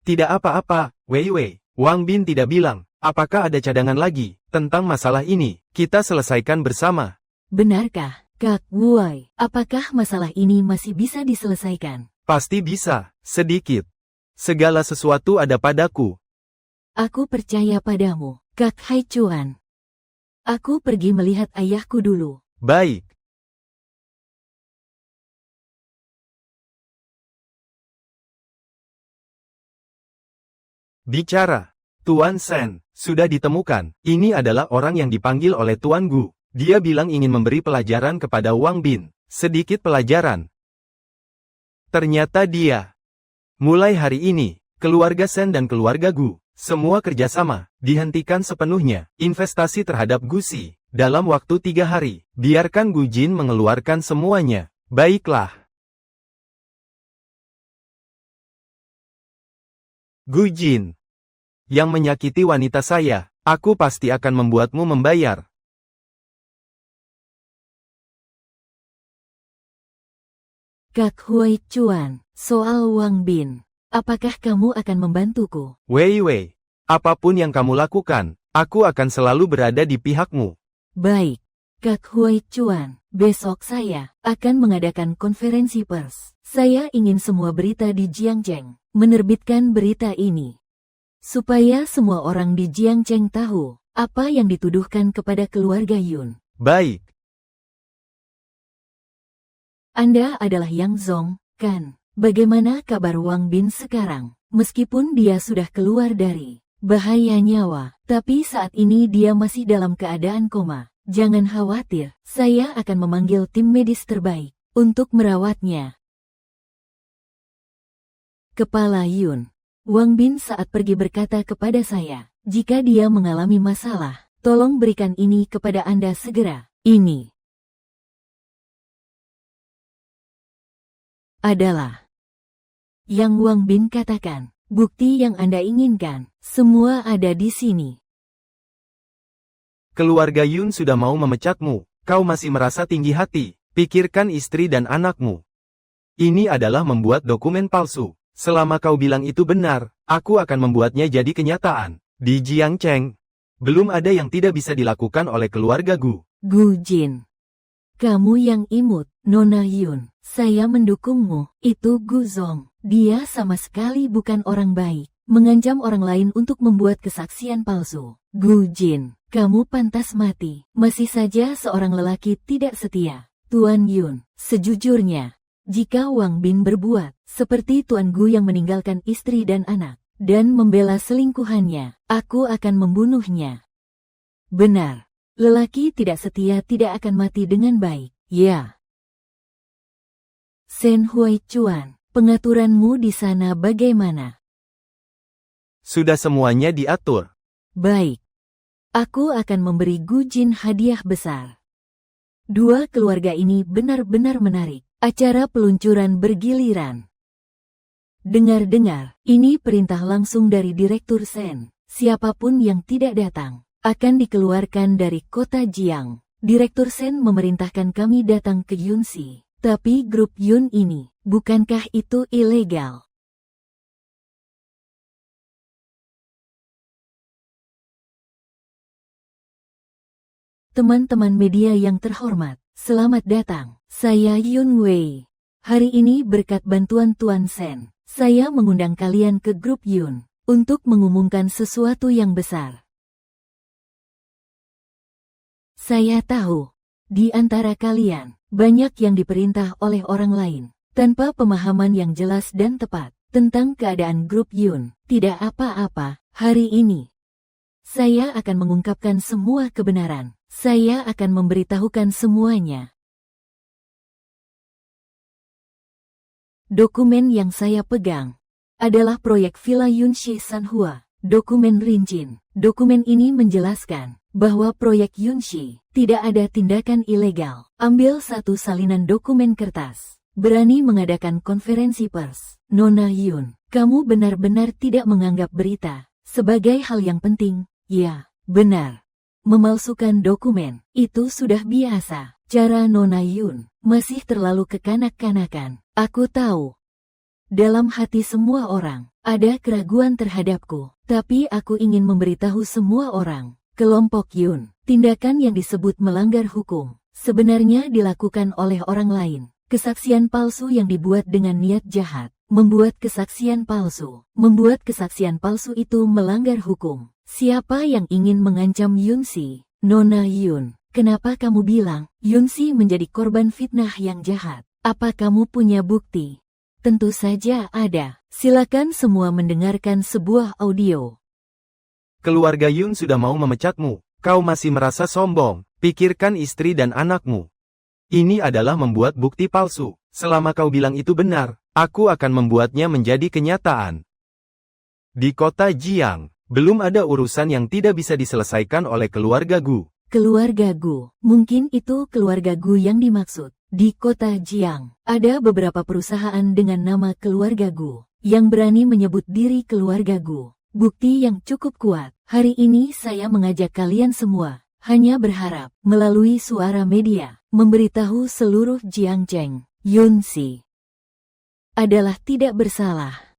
Tidak apa-apa, Wei Wei. Wang Bin tidak bilang, apakah ada cadangan lagi tentang masalah ini? Kita selesaikan bersama. Benarkah, Kak Wei? Apakah masalah ini masih bisa diselesaikan? Pasti bisa, sedikit. Segala sesuatu ada padaku. Aku percaya padamu, Kak Haichuan. Aku pergi melihat ayahku dulu. Baik. Bicara. Tuan Sen, sudah ditemukan. Ini adalah orang yang dipanggil oleh Tuan Gu. Dia bilang ingin memberi pelajaran kepada Wang Bin. Sedikit pelajaran. Ternyata dia. Mulai hari ini, keluarga Sen dan keluarga Gu, semua kerjasama, dihentikan sepenuhnya. Investasi terhadap Gu Si, dalam waktu 3 hari. Biarkan Gu Jin mengeluarkan semuanya. Baiklah. Gu Jin. Yang menyakiti wanita saya, aku pasti akan membuatmu membayar. Kak Haichuan, soal Wang Bin, apakah kamu akan membantuku? Wei Wei, apapun yang kamu lakukan, aku akan selalu berada di pihakmu. Baik, Kak Haichuan, besok saya akan mengadakan konferensi pers. Saya ingin semua berita di Jiangcheng menerbitkan berita ini. Supaya semua orang di Jiangcheng tahu apa yang dituduhkan kepada keluarga Yun. Baik. Anda adalah Yang Zong, kan? Bagaimana kabar Wang Bin sekarang? Meskipun dia sudah keluar dari bahaya nyawa, tapi saat ini dia masih dalam keadaan koma. Jangan khawatir, saya akan memanggil tim medis terbaik untuk merawatnya. Kepala Yun. Wang Bin saat pergi berkata kepada saya, jika dia mengalami masalah, tolong berikan ini kepada Anda segera. Ini adalah yang Wang Bin katakan. Bukti yang Anda inginkan, semua ada di sini. Keluarga Yun sudah mau memecatmu, kau masih merasa tinggi hati, pikirkan istri dan anakmu. Ini adalah membuat dokumen palsu. Selama kau bilang itu benar, aku akan membuatnya jadi kenyataan. Di Jiangcheng, belum ada yang tidak bisa dilakukan oleh keluarga Gu. Gu Jin. Kamu yang imut, Nona Yun. Saya mendukungmu, itu Gu Zong. Dia sama sekali bukan orang baik. Mengancam orang lain untuk membuat kesaksian palsu. Gu Jin, kamu pantas mati. Masih saja seorang lelaki tidak setia. Tuan Yun, sejujurnya, jika Wang Bin berbuat seperti Tuan Gu yang meninggalkan istri dan anak, dan membela selingkuhannya, aku akan membunuhnya. Benar, lelaki tidak setia tidak akan mati dengan baik, ya. Sen Huaichuan, pengaturanmu di sana bagaimana? Sudah semuanya diatur. Baik. Aku akan memberi Gu Jin hadiah besar. Dua keluarga ini benar-benar menarik. Acara peluncuran bergiliran. Dengar-dengar, ini perintah langsung dari Direktur Sen. Siapapun yang tidak datang, akan dikeluarkan dari kota Jiang. Direktur Sen memerintahkan kami datang ke Yunxi. Tapi grup Yun ini, bukankah itu ilegal? Teman-teman media yang terhormat, selamat datang. Saya Yun Wei. Hari ini berkat bantuan Tuan Sen, saya mengundang kalian ke grup Yun untuk mengumumkan sesuatu yang besar. Saya tahu, di antara kalian, banyak yang diperintah oleh orang lain, tanpa pemahaman yang jelas dan tepat tentang keadaan grup Yun. Tidak apa-apa, hari ini saya akan mengungkapkan semua kebenaran. Saya akan memberitahukan semuanya. Dokumen yang saya pegang adalah proyek Villa Yunxi Sanhua. Dokumen Rinjin. Dokumen ini menjelaskan bahwa proyek Yunxi tidak ada tindakan ilegal. Ambil satu salinan dokumen kertas. Berani mengadakan konferensi pers. Nona Yun, kamu benar-benar tidak menganggap berita sebagai hal yang penting. Ya, benar. Memalsukan dokumen, itu sudah biasa. Cara Nona Yun masih terlalu kekanak-kanakan. Aku tahu. Dalam hati semua orang, ada keraguan terhadapku. Tapi aku ingin memberitahu semua orang, kelompok Yun, tindakan yang disebut melanggar hukum, sebenarnya dilakukan oleh orang lain. Kesaksian palsu yang dibuat dengan niat jahat, membuat kesaksian palsu. Membuat kesaksian palsu itu melanggar hukum. Siapa yang ingin mengancam Yunxi? Nona Yun, kenapa kamu bilang Yunxi menjadi korban fitnah yang jahat? Apa kamu punya bukti? Tentu saja ada. Silakan semua mendengarkan sebuah audio. Keluarga Yun sudah mau memecatmu. Kau masih merasa sombong. Pikirkan istri dan anakmu. Ini adalah membuat bukti palsu. Selama kau bilang itu benar, aku akan membuatnya menjadi kenyataan. Di kota Jiang, belum ada urusan yang tidak bisa diselesaikan oleh keluarga Gu. Keluarga Gu, mungkin itu keluarga Gu yang dimaksud. Di kota Jiang, ada beberapa perusahaan dengan nama keluarga Gu yang berani menyebut diri keluarga Gu. Bukti yang cukup kuat. Hari ini saya mengajak kalian semua, hanya berharap melalui suara media, memberitahu seluruh Jiangcheng, Yunxi adalah tidak bersalah.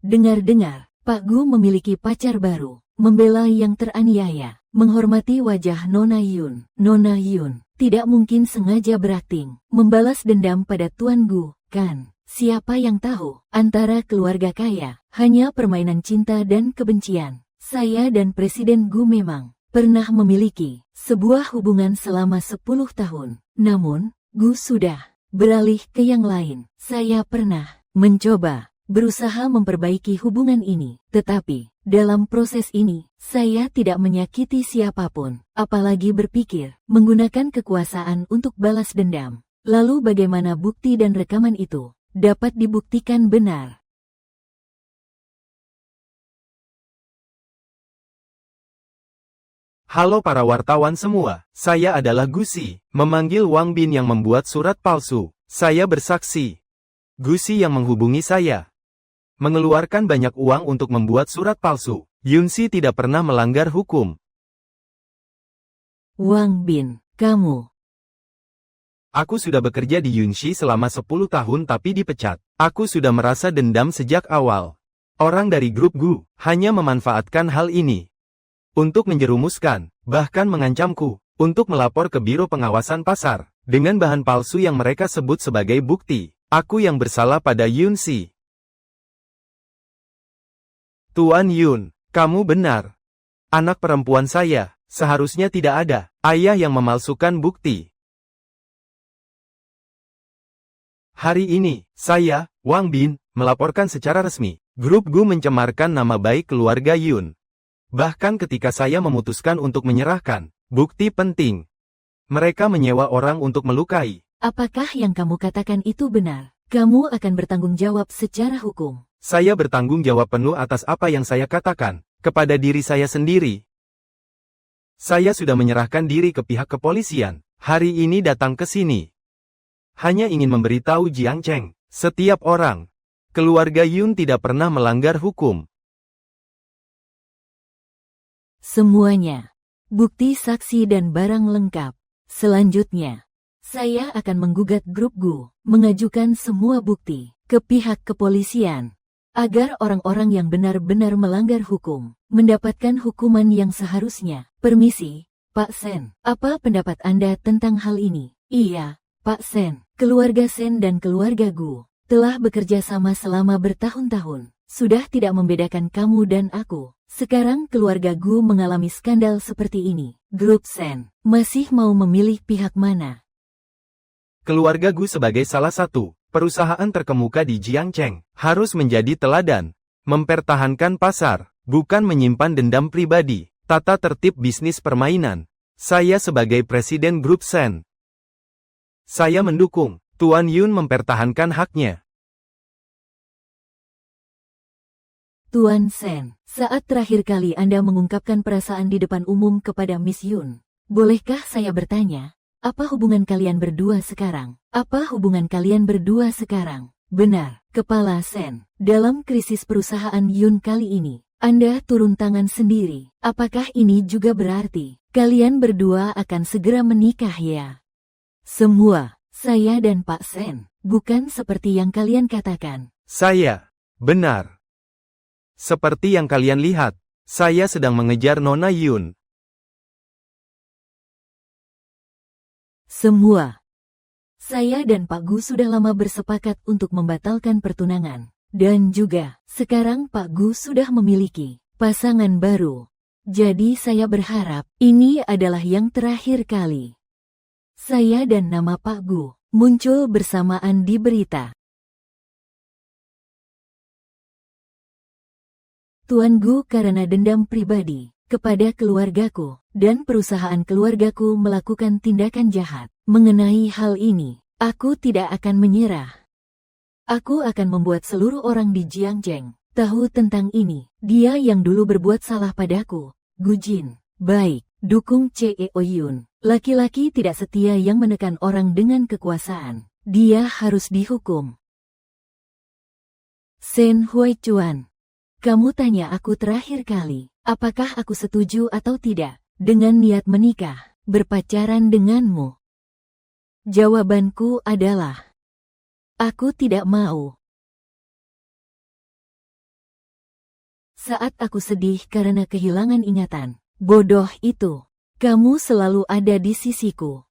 Dengar-dengar, Pak Gu memiliki pacar baru, membela yang teraniaya. Menghormati wajah Nona Yun. Nona Yun tidak mungkin sengaja berakting, membalas dendam pada Tuan Gu, kan? Siapa yang tahu, antara keluarga kaya, hanya permainan cinta dan kebencian. Saya dan Presiden Gu memang pernah memiliki sebuah hubungan selama 10 tahun. Namun, Gu sudah beralih ke yang lain. Saya pernah mencoba berusaha memperbaiki hubungan ini, tetapi dalam proses ini, saya tidak menyakiti siapapun, apalagi berpikir menggunakan kekuasaan untuk balas dendam. Lalu bagaimana bukti dan rekaman itu dapat dibuktikan benar? Halo para wartawan semua, saya adalah Gusi, memanggil Wang Bin yang membuat surat palsu. Saya bersaksi. Gusi yang menghubungi saya mengeluarkan banyak uang untuk membuat surat palsu. Yunxi tidak pernah melanggar hukum. Wang Bin, kamu. Aku sudah bekerja di Yunxi selama 10 tahun tapi dipecat. Aku sudah merasa dendam sejak awal. Orang dari grup Gu hanya memanfaatkan hal ini untuk menjerumuskan, bahkan mengancamku, untuk melapor ke Biro Pengawasan Pasar, dengan bahan palsu yang mereka sebut sebagai bukti. Aku yang bersalah pada Yunxi. Tuan Yun, kamu benar. Anak perempuan saya, seharusnya tidak ada ayah yang memalsukan bukti. Hari ini, saya, Wang Bin, melaporkan secara resmi. Grup Gu mencemarkan nama baik keluarga Yun. Bahkan ketika saya memutuskan untuk menyerahkan bukti penting, mereka menyewa orang untuk melukai. Apakah yang kamu katakan itu benar? Kamu akan bertanggung jawab secara hukum. Saya bertanggung jawab penuh atas apa yang saya katakan kepada diri saya sendiri. Saya sudah menyerahkan diri ke pihak kepolisian. Hari ini datang ke sini hanya ingin memberitahu Jiangcheng, setiap orang, keluarga Yun tidak pernah melanggar hukum. Semuanya bukti saksi dan barang lengkap. Selanjutnya, saya akan menggugat grup Gu, mengajukan semua bukti ke pihak kepolisian, agar orang-orang yang benar-benar melanggar hukum mendapatkan hukuman yang seharusnya. Permisi, Pak Sen, apa pendapat Anda tentang hal ini? Iya, Pak Sen, keluarga Sen dan keluarga Gu telah bekerja sama selama bertahun-tahun. Sudah tidak membedakan kamu dan aku. Sekarang keluarga Gu mengalami skandal seperti ini. Grup Sen masih mau memilih pihak mana? Keluarga Gu sebagai salah satu perusahaan terkemuka di Jiangcheng harus menjadi teladan, mempertahankan pasar, bukan menyimpan dendam pribadi, tata tertib bisnis permainan. Saya sebagai presiden grup Sen, saya mendukung Tuan Yun mempertahankan haknya. Tuan Sen, saat terakhir kali Anda mengungkapkan perasaan di depan umum kepada Miss Yun, bolehkah saya bertanya, apa hubungan kalian berdua sekarang? Apa hubungan kalian berdua sekarang? Benar, Kepala Sen, dalam krisis perusahaan Yun kali ini, Anda turun tangan sendiri. Apakah ini juga berarti kalian berdua akan segera menikah ya? Semua, saya dan Pak Sen, bukan seperti yang kalian katakan. Saya, benar. Seperti yang kalian lihat, saya sedang mengejar Nona Yun. Semua. Saya dan Pak Gu sudah lama bersepakat untuk membatalkan pertunangan. Dan juga, sekarang Pak Gu sudah memiliki pasangan baru. Jadi saya berharap, ini adalah yang terakhir kali saya dan nama Pak Gu muncul bersamaan di berita. Tuan Gu karena dendam pribadi kepada keluargaku dan perusahaan keluargaku melakukan tindakan jahat. Mengenai hal ini, aku tidak akan menyerah. Aku akan membuat seluruh orang di Jiangcheng tahu tentang ini. Dia yang dulu berbuat salah padaku, Gu Jin. Baik, dukung Cheo Yun. Laki-laki tidak setia yang menekan orang dengan kekuasaan. Dia harus dihukum. Sen Hui Chuan. Kamu tanya aku terakhir kali, apakah aku setuju atau tidak dengan niat menikah, berpacaran denganmu? Jawabanku adalah, aku tidak mau. Saat aku sedih karena kehilangan ingatan, bodoh itu, kamu selalu ada di sisiku.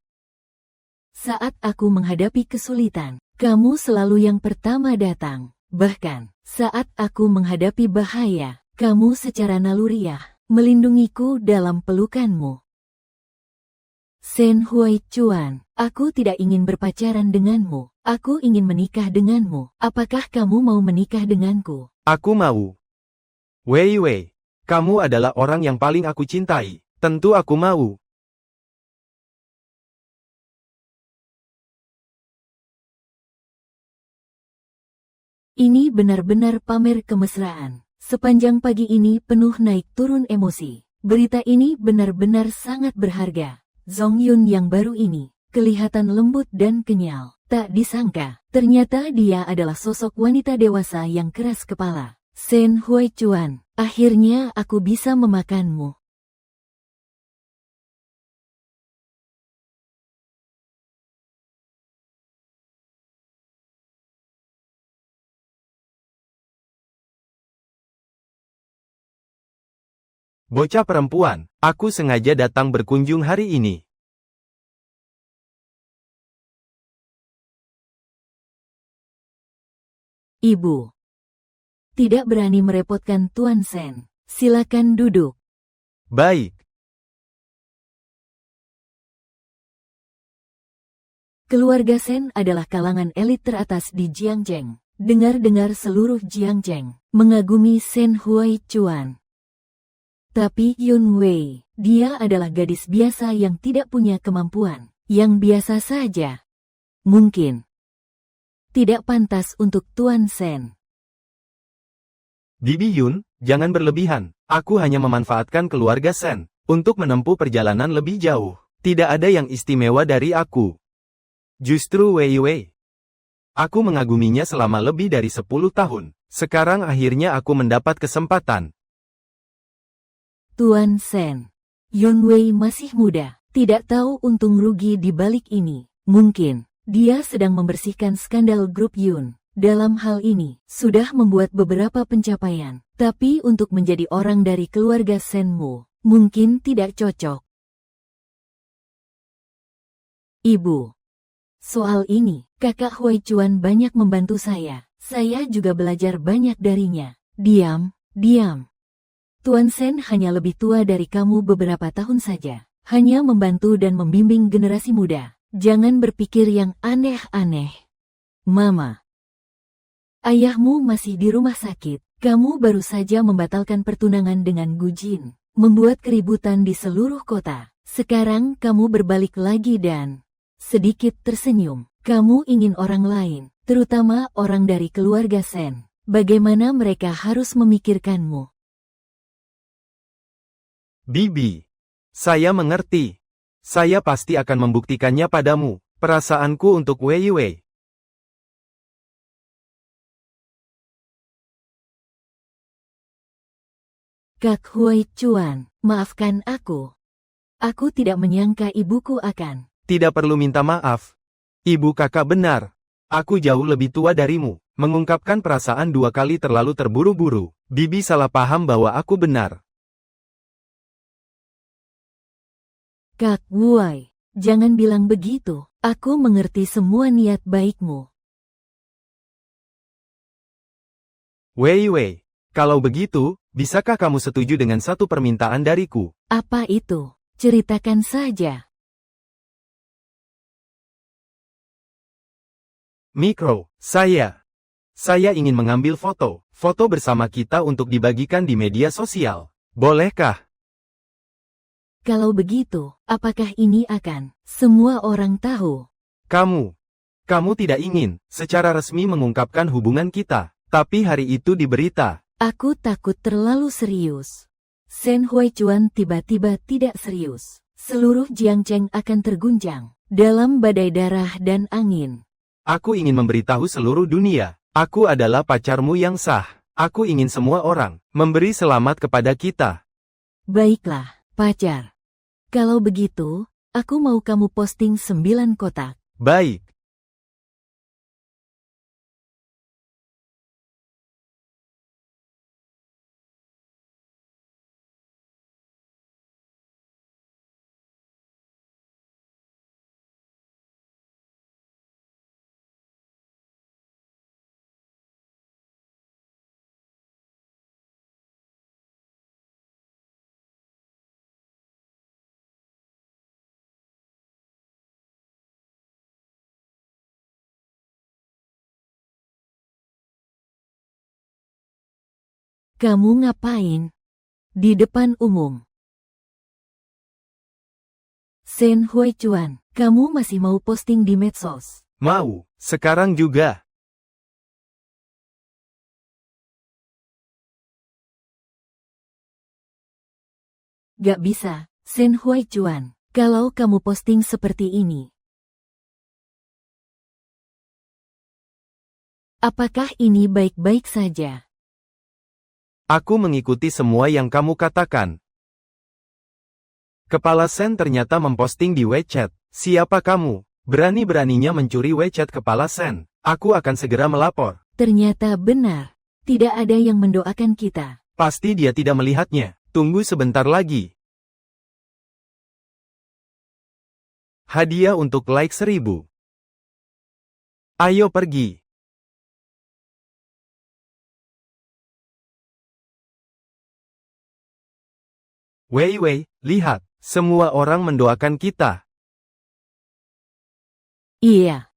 Saat aku menghadapi kesulitan, kamu selalu yang pertama datang. Bahkan, saat aku menghadapi bahaya, kamu secara naluriah melindungiku dalam pelukanmu. Sen Hui Chuan, aku tidak ingin berpacaran denganmu. Aku ingin menikah denganmu. Apakah kamu mau menikah denganku? Aku mau. Wei Wei, kamu adalah orang yang paling aku cintai. Tentu aku mau. Ini benar-benar pamer kemesraan. Sepanjang pagi ini penuh naik turun emosi. Berita ini benar-benar sangat berharga. Zhong Yun yang baru ini, kelihatan lembut dan kenyal. Tak disangka, ternyata dia adalah sosok wanita dewasa yang keras kepala. Sen Hui Chuan, akhirnya aku bisa memakanmu. Bocah perempuan, aku sengaja datang berkunjung hari ini. Ibu. Tidak berani merepotkan Tuan Sen. Silakan duduk. Baik. Keluarga Sen adalah kalangan elit teratas di Jiangcheng. Dengar-dengar seluruh Jiangcheng mengagumi Sen Hui Chuan. Tapi Yun Wei, dia adalah gadis biasa yang tidak punya kemampuan, yang biasa saja. Mungkin tidak pantas untuk Tuan Sen. Bibi Yun, jangan berlebihan. Aku hanya memanfaatkan keluarga Sen untuk menempuh perjalanan lebih jauh. Tidak ada yang istimewa dari aku. Justru Wei Wei. Aku mengaguminya selama lebih dari 10 tahun. Sekarang akhirnya aku mendapat kesempatan. Tuan Sen, Yun Wei masih muda, tidak tahu untung rugi di balik ini. Mungkin, dia sedang membersihkan skandal grup Yun. Dalam hal ini, sudah membuat beberapa pencapaian. Tapi untuk menjadi orang dari keluarga Senmu, mungkin tidak cocok. Ibu. Soal ini, kakak Hui Chuan banyak membantu saya. Saya juga belajar banyak darinya. Diam, diam. Tuan Sen hanya lebih tua dari kamu beberapa tahun saja. Hanya membantu dan membimbing generasi muda. Jangan berpikir yang aneh-aneh. Mama. Ayahmu masih di rumah sakit. Kamu baru saja membatalkan pertunangan dengan Gu Jin. Membuat keributan di seluruh kota. Sekarang kamu berbalik lagi dan sedikit tersenyum. Kamu ingin orang lain, terutama orang dari keluarga Sen. Bagaimana mereka harus memikirkanmu? Bibi. Saya mengerti. Saya pasti akan membuktikannya padamu, perasaanku untuk Wei Wei. Kak Hui Chuan, maafkan aku. Aku tidak menyangka ibuku akan. Tidak perlu minta maaf. Ibu kakak benar. Aku jauh lebih tua darimu. Mengungkapkan perasaan 2 kali terlalu terburu-buru. Bibi salah paham bahwa aku benar. Kak Hui, jangan bilang begitu. Aku mengerti semua niat baikmu. Wei Wei, kalau begitu, bisakah kamu setuju dengan satu permintaan dariku? Apa itu? Ceritakan saja. Mikro, saya ingin mengambil foto bersama kita untuk dibagikan di media sosial. Bolehkah? Kalau begitu, apakah ini akan semua orang tahu? Kamu tidak ingin secara resmi mengungkapkan hubungan kita, tapi hari itu di berita. Aku takut terlalu serius. Sen Hui Chuan tiba-tiba tidak serius. Seluruh Jiangcheng akan terguncang dalam badai darah dan angin. Aku ingin memberitahu seluruh dunia, aku adalah pacarmu yang sah. Aku ingin semua orang memberi selamat kepada kita. Baiklah, pacar. Kalau begitu, aku mau kamu posting 9 kotak. Baik. Kamu ngapain? Di depan umum. Sen Hui Chuan, kamu masih mau posting di medsos? Mau, sekarang juga. Gak bisa, Sen Hui Chuan, kalau kamu posting seperti ini. Apakah ini baik-baik saja? Aku mengikuti semua yang kamu katakan. Kepala Sen ternyata memposting di WeChat. Siapa kamu? Berani-beraninya mencuri WeChat Kepala Sen. Aku akan segera melapor. Ternyata benar. Tidak ada yang mendoakan kita. Pasti dia tidak melihatnya. Tunggu sebentar lagi. Hadiah untuk like 1000. Ayo pergi. Wei Wei, lihat. Semua orang mendoakan kita. Iya.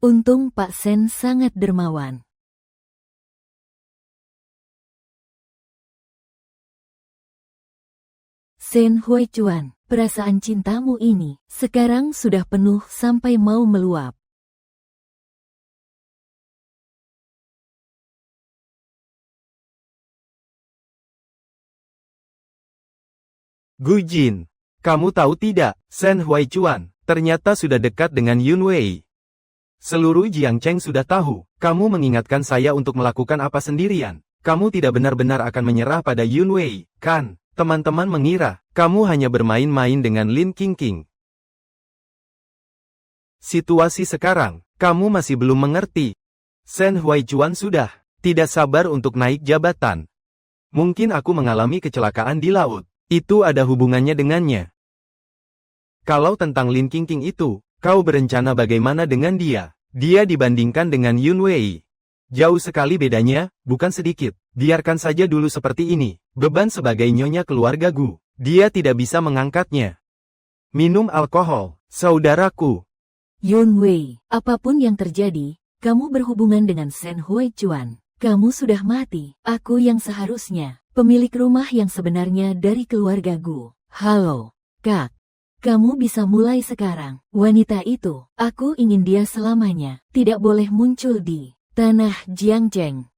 Untung Pak Sen sangat dermawan. Sen Hui Chuan, perasaan cintamu ini sekarang sudah penuh sampai mau meluap. Gu Jin, kamu tahu tidak, Sen Hui Chuan ternyata sudah dekat dengan Yun Wei. Seluruh Jiangcheng sudah tahu, kamu mengingatkan saya untuk melakukan apa sendirian. Kamu tidak benar-benar akan menyerah pada Yun Wei, kan? Teman-teman mengira, kamu hanya bermain-main dengan Lin Qingqing. Situasi sekarang, kamu masih belum mengerti. Shen Huaichuan sudah tidak sabar untuk naik jabatan. Mungkin aku mengalami kecelakaan di laut. Itu ada hubungannya dengannya. Kalau tentang Lin Qingqing itu, kau berencana bagaimana dengan dia? Dia dibandingkan dengan Yun Wei. Jauh sekali bedanya, bukan sedikit. Biarkan saja dulu seperti ini. Beban sebagai nyonya keluarga Gu. Dia tidak bisa mengangkatnya. Minum alkohol, saudaraku. Yun Wei, apapun yang terjadi, kamu berhubungan dengan Shen Huaichuan. Kamu sudah mati. Aku yang seharusnya pemilik rumah yang sebenarnya dari keluarga Gu. Halo, Kak. Kamu bisa mulai sekarang. Wanita itu, aku ingin dia selamanya tidak boleh muncul di tanah Jiangzheng.